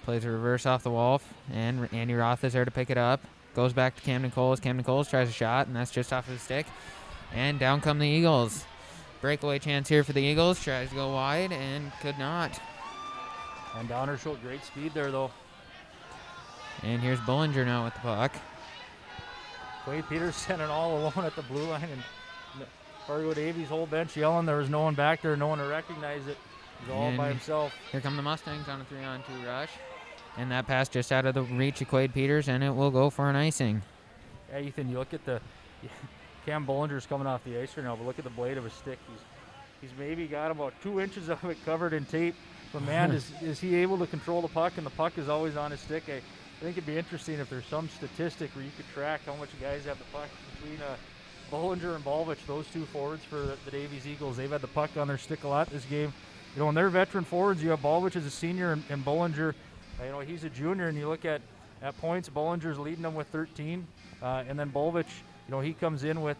Plays a reverse off the wall, and Andy Roth is there to pick it up. Goes back to Camden Coles. Camden Coles tries a shot, and that's just off his stick. And down come the Eagles. Breakaway chance here for the Eagles. Tries to go wide and could not. And Donner showed great speed there, though. And here's Bollinger now with the puck. Quade Peters sending all alone at the blue line, and Fargo Davies' whole bench yelling. There was no one back there, no one to recognize it. He's all by himself. Here come the Mustangs on a 3-on-2 rush. And that pass just out of the reach of Quade Peters, and it will go for an icing. Yeah, Ethan, you look at Cam Bollinger's coming off the ice right now, but look at the blade of his stick. He's maybe got about 2 inches of it covered in tape. But man, is he able to control the puck, and the puck is always on his stick. I think it'd be interesting if there's some statistic where you could track how much guys have the puck between Bollinger and Balvich, those two forwards for the Davies Eagles. They've had the puck on their stick a lot this game. You know, when they're veteran forwards, you have Balvich as a senior and Bollinger, you know, he's a junior, and you look at points, Bollinger's leading them with 13, and then Balvich, you know, he comes in with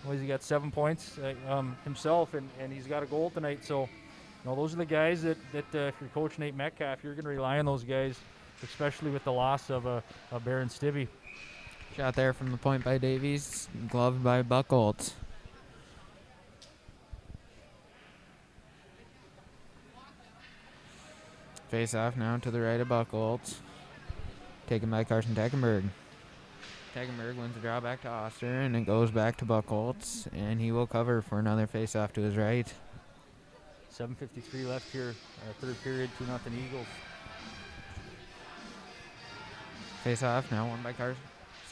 He got 7 points himself, and he's got a goal tonight. So, those are the guys that if you're Coach Nate Metcalf, you're going to rely on those guys, especially with the loss of Baron Stibbe. Shot there from the point by Davies, gloved by Buchholz. Face off now to the right of Buchholz. Taken by Carson Teckenberg. Teckenberg wins the draw back to Oster, and it goes back to Buchholz, and he will cover for another face-off to his right. 7:53 left here, third period, 2-0 Eagles. Face-off now won by Carson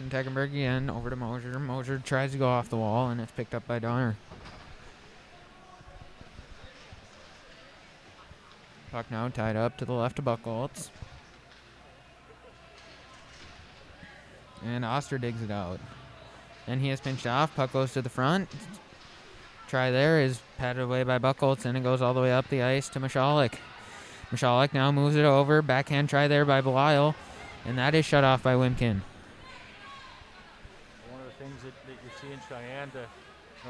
Teckenberg again, over to Mosier. Mosier tries to go off the wall, and it's picked up by Donner. Puck now tied up to the left of Buchholz. And Oster digs it out. Then he is pinched off. Puck goes to the front. Try there is patted away by Buchholz, and it goes all the way up the ice to Michalek. Michalek now moves it over. Backhand try there by Belisle, and that is shut off by Wimkin. One of the things that you're seeing Cheyenne,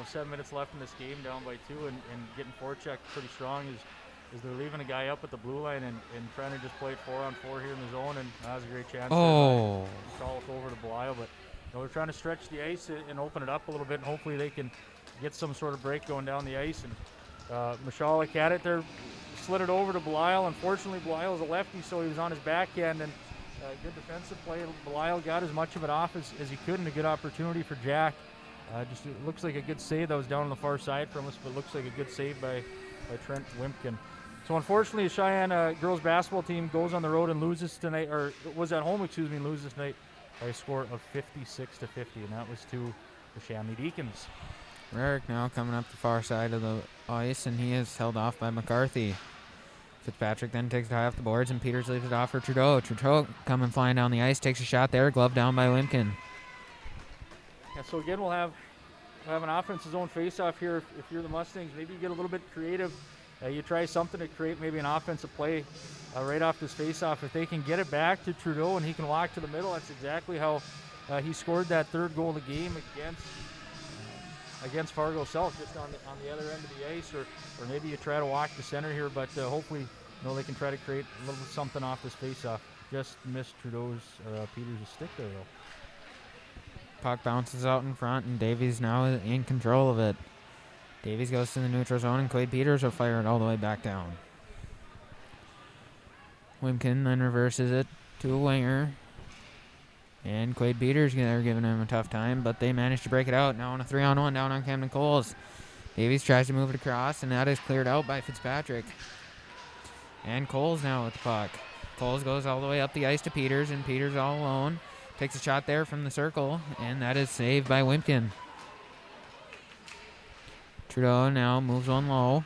7 minutes left in this game, down by 2, and getting forechecked pretty strong is they're leaving a guy up at the blue line and trying to just play it 4-on-4 here in the zone, and that was a great chance. Oh. Call it over to Belisle, but they're trying to stretch the ice and open it up a little bit, and hopefully they can get some sort of break going down the ice. And Michalek had it there, slid it over to Belisle. Unfortunately, Belisle is a lefty, so he was on his backhand, and good defensive play. Belisle got as much of it off as he could, and a good opportunity for Jack. Just it looks like a good save. That was down on the far side from us, but looks like a good save by Trent Wimpkin. So unfortunately, the Cheyenne girls basketball team goes on the road and loses tonight, or was at home, and loses tonight by a score of 56-50, and that was to the Shamley Deacons. Rarick now coming up the far side of the ice, and he is held off by McCarthy. Fitzpatrick then takes it high off the boards, and Peters leaves it off for Trudeau. Trudeau coming flying down the ice, takes a shot there, glove down by Wimpkin. Yeah, so again, we'll have an offensive zone face-off here. If you're the Mustangs, maybe you get a little bit creative. You try something to create maybe an offensive play right off this face-off. If they can get it back to Trudeau and he can walk to the middle, that's exactly how he scored that third goal of the game against Fargo South, just on the other end of the ice, or maybe you try to walk the center here, but hopefully they can try to create a little something off this face-off. Just missed Trudeau's Peters' stick there, though. Puck bounces out in front, and Davies now in control of it. Davies goes to the neutral zone, and Quade Peters will fire it all the way back down. Wimpkin then reverses it to a winger. And Quade Peters, they're giving him a tough time, but they manage to break it out. Now on a 3-on-1 down on Camden Coles. Davies tries to move it across, and that is cleared out by Fitzpatrick. And Coles now with the puck. Coles goes all the way up the ice to Peters, and Peters all alone. Takes a shot there from the circle, and that is saved by Wimpkin. Trudeau now moves on low.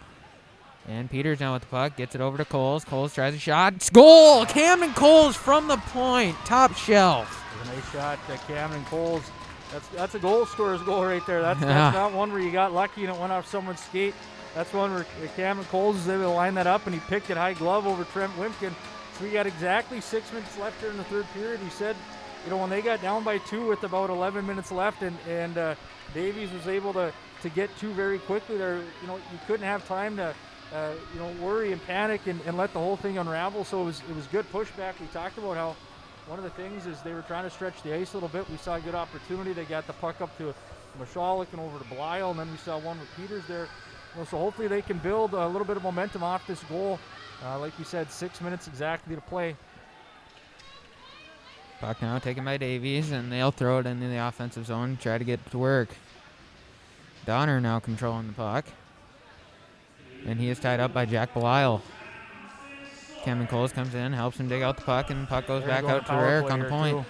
And Peters now with the puck, gets it over to Coles. Coles tries a shot. Goal! Camden Coles from the point. Top shelf. A nice shot, Camden Coles. That's a goal scorer's goal right there. That's not one where you got lucky and it went off someone's skate. That's one where Camden Coles is able to line that up, and he picked it high glove over Trent Wimpkin. So we got exactly 6 minutes left here in the third period. He said, when they got down by 2 with about 11 minutes left, and Davies was able to get 2 very quickly there, you couldn't have time to worry and panic and let the whole thing unravel. So it was good pushback. We talked about how one of the things is they were trying to stretch the ice a little bit. We saw a good opportunity. They got the puck up to Michalek and over to Belisle, and then we saw one with Peters there. So hopefully they can build a little bit of momentum off this goal. Like you said, 6 minutes exactly to play. Puck now taken by Davies, and they'll throw it into the offensive zone, try to get to work. Donner now controlling the puck. And he is tied up by Jack Belisle. Camden Coles comes in, helps him dig out the puck, and the puck goes back out to Rarick on the point. Too.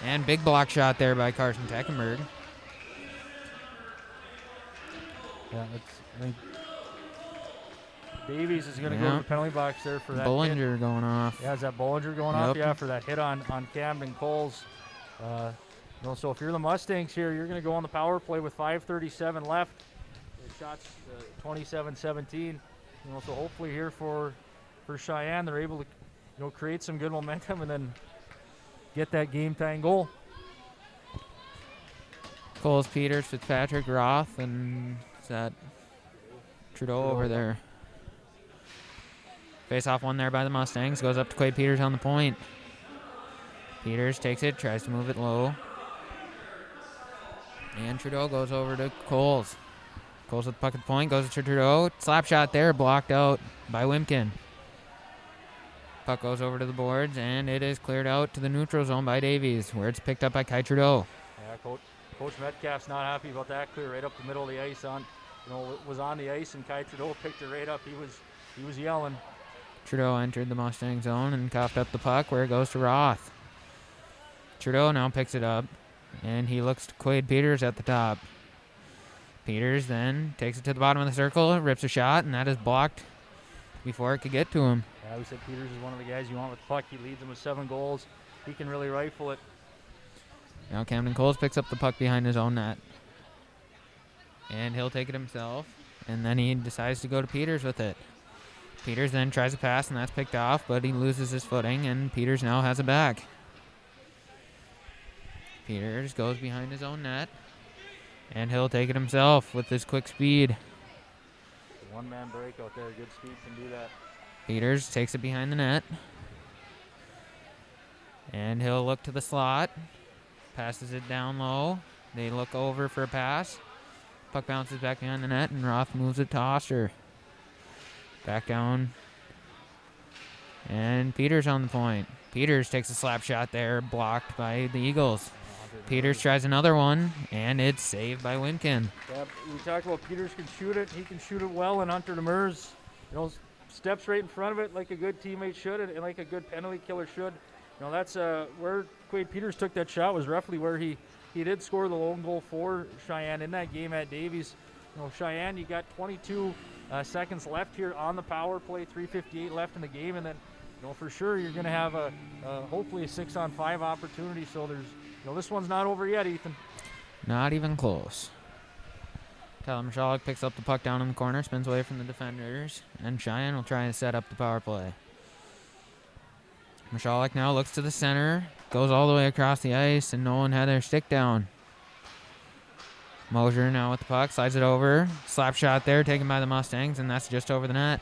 And big block shot there by Carson Teckenberg. Yeah, I think Davies is going to go to the penalty box there for that Bollinger hit. Going off. Yeah, is that Bollinger going off? Yeah, for that hit on Camden Coles. So if you're the Mustangs here, you're going to go on the power play with 5:37 left. The shots 27-17. So hopefully here for Cheyenne, they're able to create some good momentum and then get that game-tying goal. Coles, Peters, Fitzpatrick, Roth, and is that Trudeau over there? Face-off one there by the Mustangs. Goes up to Quade Peters on the point. Peters takes it, tries to move it low. And Trudeau goes over to Coles. Coles with the puck at the point, goes to Trudeau. Slap shot there, blocked out by Wimpkin. Puck goes over to the boards, and it is cleared out to the neutral zone by Davies, where it's picked up by Kai Trudeau. Yeah, Coach Metcalf's not happy about that clear right up the middle of the ice. Was on the ice, and Kai Trudeau picked it right up. He was yelling. Trudeau entered the Mustang zone and coughed up the puck, where it goes to Roth. Trudeau now picks it up, and he looks to Quade Peters at the top. Peters then takes it to the bottom of the circle, rips a shot, and that is blocked before it could get to him. Yeah, we said Peters is one of the guys you want with the puck. He leads them with 7 goals. He can really rifle it. Now Camden Coles picks up the puck behind his own net. And he'll take it himself, and then he decides to go to Peters with it. Peters then tries a pass, and that's picked off, but he loses his footing, and Peters now has it back. Peters goes behind his own net, and he'll take it himself with his quick speed. One-man break out there. Good speed can do that. Peters takes it behind the net, and he'll look to the slot, passes it down low. They look over for a pass. Puck bounces back behind the net, and Roth moves it to Oster. Back down, and Peters on the point. Peters takes a slap shot there, blocked by the Eagles. Peters tries another one, and it's saved by Winkin. Yeah, we talked about Peters can shoot it. He can shoot it well, and Hunter Demers, steps right in front of it like a good teammate should, and like a good penalty killer should. That's where Quade Peters took that shot, was roughly where he did score the lone goal for Cheyenne in that game at Davies. Cheyenne, you got 22 seconds left here on the power play, 3:58 left in the game, and then for sure you're going to have hopefully a 6-on-5 opportunity. So there's this one's not over yet, Ethan. Not even close. Tyler Michalek picks up the puck down in the corner, spins away from the defenders, and Cheyenne will try and set up the power play. Michalek now looks to the center, goes all the way across the ice, and no one had their stick down. Mosier now with the puck, slides it over. Slap shot there, taken by the Mustangs, and that's just over the net.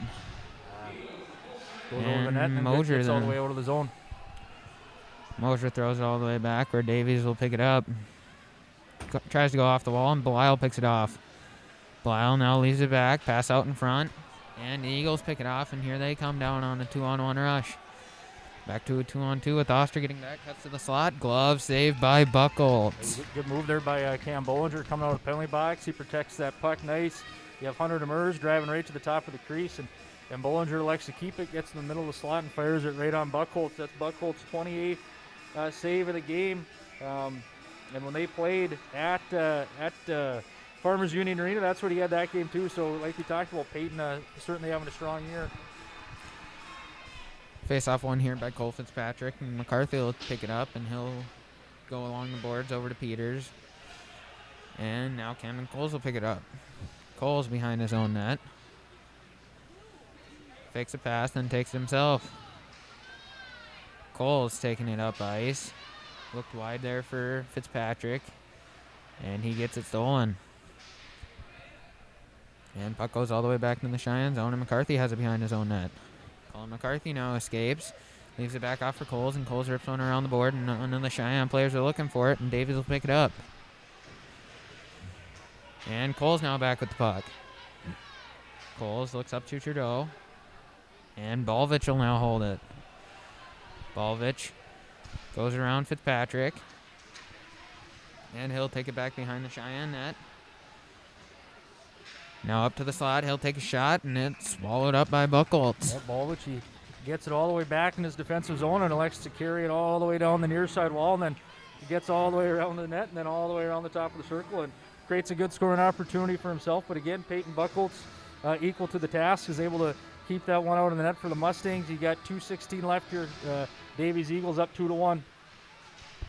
Goes over the net and Mosier gets all the way out of the zone. Mosier throws it all the way back, where Davies will pick it up. Tries to go off the wall, and Belisle picks it off. Belisle now leaves it back, pass out in front, and the Eagles pick it off, and here they come down on a 2-on-1 rush. Back to a 2-on-2 with Oster getting back, cuts to the slot. Glove saved by Buckholz. Good move there by Cam Bollinger coming out of the penalty box. He protects that puck nice. You have Hunter Demers driving right to the top of the crease, and Bollinger elects to keep it, gets in the middle of the slot, and fires it right on Buckholz. That's Buckholz's 28th save of the game. And when they played at Farmers Union Arena, that's what he had that game too. So like we talked about, Peyton certainly having a strong year. Face-off one here by Cole Fitzpatrick, and McCarthy will pick it up, and he'll go along the boards over to Peters. And now Camden Coles will pick it up. Coles behind his own net. Fakes a pass, then takes it himself. Coles taking it up ice. Looked wide there for Fitzpatrick, and he gets it stolen. And puck goes all the way back into the Cheyenne zone, and McCarthy has it behind his own net. Colin McCarthy now escapes, leaves it back off for Coles, and Coles rips one around the board, and none of the Cheyenne players are looking for it, and Davies will pick it up. And Coles now back with the puck. Coles looks up to Trudeau, and Balvich will now hold it. Balvich goes around Fitzpatrick, and he'll take it back behind the Cheyenne net. Now up to the slot, he'll take a shot, and it's swallowed up by Buckholz. That Balvich, he gets it all the way back in his defensive zone and elects to carry it all the way down the near side wall, and then he gets all the way around the net and then all the way around the top of the circle and creates a good scoring opportunity for himself. But again, Peyton Buckholz, equal to the task, is able to keep that one out of the net for the Mustangs. You got 2:16 left here. Davies Eagles up 2-1.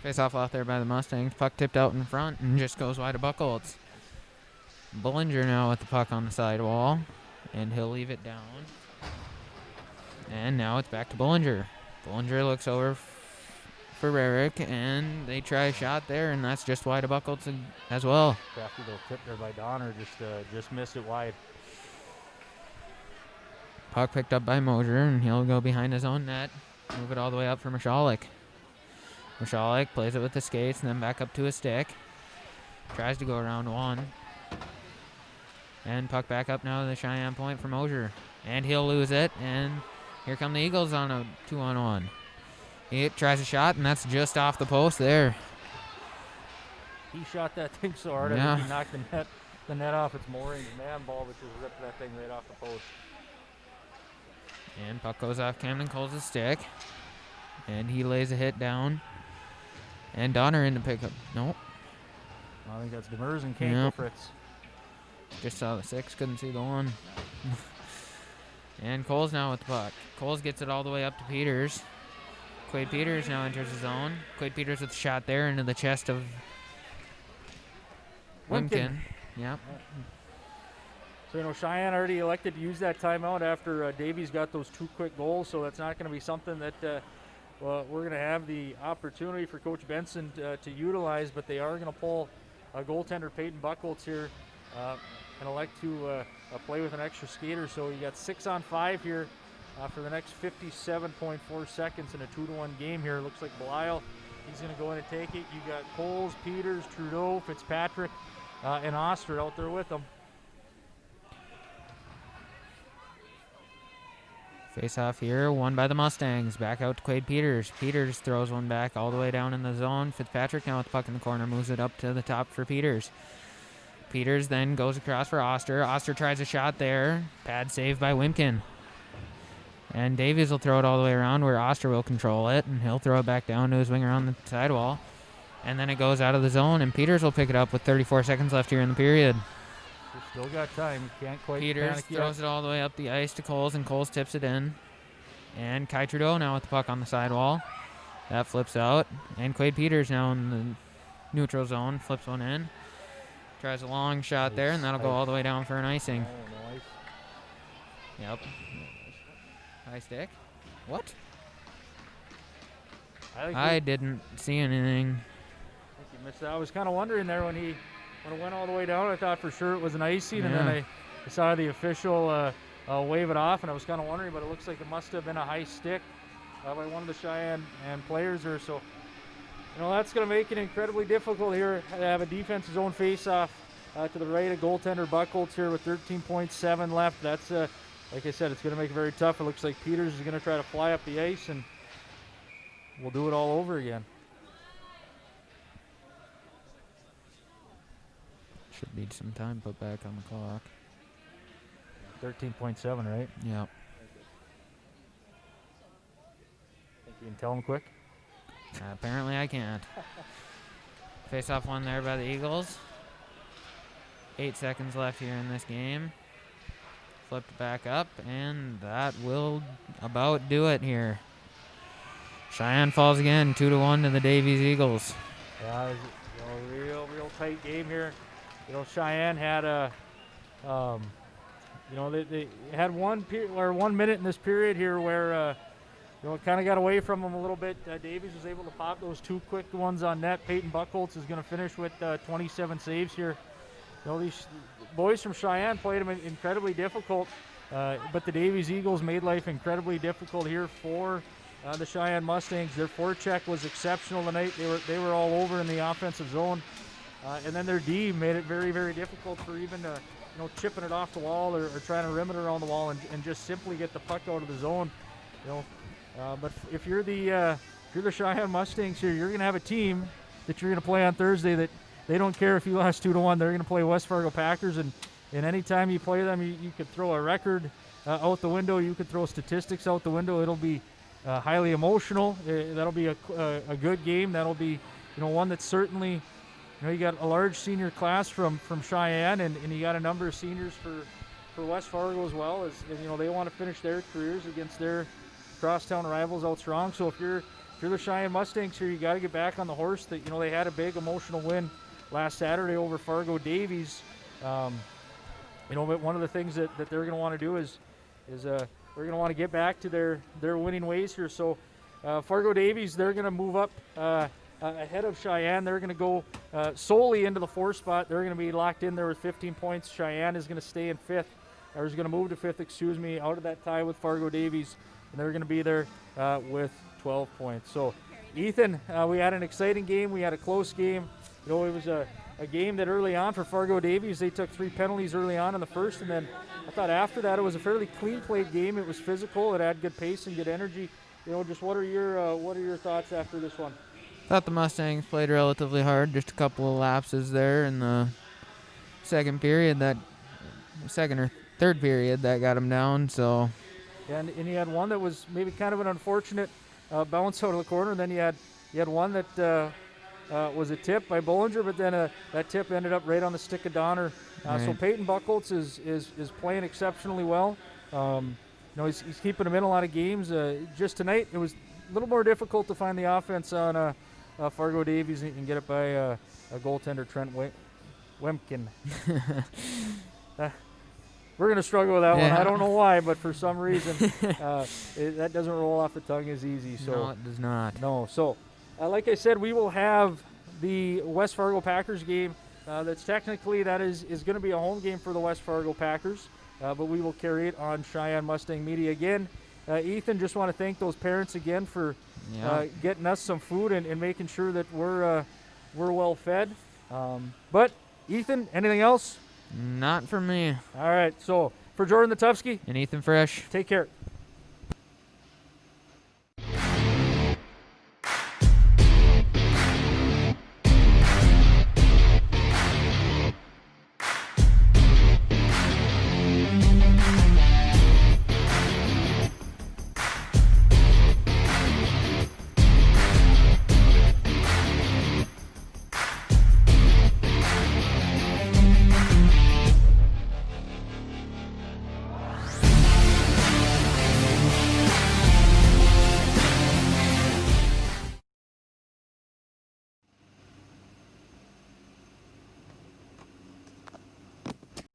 Face-off out there by the Mustangs. Puck tipped out in front and just goes wide to Buckholz. Bullinger now with the puck on the sidewall, and he'll leave it down. And now it's back to Bullinger. Bullinger looks over for Rarick, and they try a shot there, and that's just wide of Buckholz as well. Crafty little tip there by Donner, just missed it wide. Puck picked up by Mosier, and he'll go behind his own net, move it all the way up for Mashalik. Mashalik plays it with the skates and then back up to his stick. Tries to go around one. And puck back up now to the Cheyenne point for Mosier. And he'll lose it, and here come the Eagles on a 2-on-1. He tries a shot, and that's just off the post there. He shot that thing so hard, I think he knocked the net off its moorings. Man ball, which just ripped that thing right off the post. And puck goes off Camden Coles' stick. And he lays a hit down. And Donner in to pick up. Nope. I think that's Demers and Kankel Fritz. Just saw the 6, couldn't see the 1. And Coles now with the puck. Coles gets it all the way up to Peters. Quade Peters now enters his zone. Quade Peters with a shot there into the chest of Wimkin. Yep. So, Cheyenne already elected to use that timeout after Davies got those 2 quick goals, so that's not going to be something that we're going to have the opportunity for Coach Benson to utilize, but they are going to pull goaltender Peyton Buckholz here and elect to play with an extra skater. So you got 6 on 5 here for the next 57.4 seconds in a 2-1 game here. Looks like Belial, he's going to go in and take it. You got Coles, Peters, Trudeau, Fitzpatrick, and Oster out there with them. Face off here, won by the Mustangs. Back out to Quade Peters. Peters throws one back all the way down in the zone. Fitzpatrick now with the puck in the corner, moves it up to the top for Peters. Peters then goes across for Oster. Oster tries a shot there. Pad save by Wimkin. And Davies will throw it all the way around where Oster will control it, and he'll throw it back down to his winger on the sidewall. And then it goes out of the zone, and Peters will pick it up with 34 seconds left here in the period. Still got time. Can't quite Peters throws it all the way up the ice to Coles, and Coles tips it in. And Kai Trudeau now with the puck on the sidewall. That flips out. And Quade Peters now in the neutral zone, flips one in. Tries a long shot there, and that'll go all the way down for an icing. Oh, nice. Yep. High stick. What? I didn't see anything. I think you missed that. I was kind of wondering there when it went all the way down. I thought for sure it was an icing, and then I saw the official wave it off, and I was kind of wondering, but it looks like it must have been a high stick by one of the Cheyenne players there. So, that's going to make it incredibly difficult here to have a defensive zone face-off to the right of goaltender Buckholz here with 13.7 left. That's, like I said, it's going to make it very tough. It looks like Peters is going to try to fly up the ice, and we'll do it all over again. Should need some time put back on the clock. 13.7, right? Yep. Think you can tell him quick? Apparently I can't. Face-off one there by the Eagles. 8 seconds left here in this game. Flipped back up, and that will about do it here. Cheyenne falls again, 2-1 to the Davies Eagles. Yeah, it was real tight game here. Cheyenne had they had 1 minute in this period here where it kind of got away from them a little bit. Davies was able to pop those 2 quick ones on net. Peyton Buckholz is going to finish with 27 saves here. These boys from Cheyenne played them incredibly difficult, but the Davies Eagles made life incredibly difficult here for the Cheyenne Mustangs. Their forecheck was exceptional tonight. They were all over in the offensive zone, and then their D made it very, very difficult for even chipping it off the wall or trying to rim it around the wall and just simply get the puck out of the zone. But if you're the Cheyenne Mustangs here, you're going to have a team that you're going to play on Thursday that they don't care if you lost 2-1. They're going to play West Fargo Packers, and any time you play them, you could throw a record out the window. You could throw statistics out the window. It'll be highly emotional. That'll be a good game. That'll be one that's certainly you got a large senior class from Cheyenne, and you got a number of seniors for West Fargo as well. As they want to finish their careers against their crosstown rivals out strong. So if you're the Cheyenne Mustangs here, you got to get back on the horse. That they had a big emotional win last Saturday over Fargo Davies. But one of the things that they're going to want to do is they're going to want to get back to their winning ways here. So Fargo Davies, they're going to move up ahead of Cheyenne. They're going to go solely into the 4th spot. They're going to be locked in there with 15 points. Cheyenne is going to stay in 5th, or is going to move to 5th, excuse me, out of that tie with Fargo Davies. And they're going to be there with 12 points. So, Ethan, we had an exciting game. We had a close game. You know, it was a game that early on for Fargo Davies, they took 3 penalties early on in the first, and then I thought after that it was a fairly clean played game. It was physical. It had good pace and good energy. You know, just what are your thoughts after this one? Thought the Mustangs played relatively hard. Just a couple of lapses there in the second or third period that got them down. So, and you had one that was maybe kind of an unfortunate bounce out of the corner. And then you had one that was a tip by Bollinger, but then that tip ended up right on the stick of Donner. Right. So Peyton Buchholz is playing exceptionally well. You know, he's keeping them in a lot of games. Just tonight, it was a little more difficult to find the offense on Fargo Davies and get it by a goaltender, Trent Wemkin. We're going to struggle with that one. I don't know why, but for some reason, that doesn't roll off the tongue as easy. So no, it does not. No. So, like I said, we will have the West Fargo Packers game. That's technically, that is going to be a home game for the West Fargo Packers, but we will carry it on Cheyenne Mustang Media again. Ethan, just want to thank those parents again for getting us some food and making sure that we're well fed. But Ethan, anything else? Not for me. All right. So for Jordan Latufsky and Ethan Fresh, take care.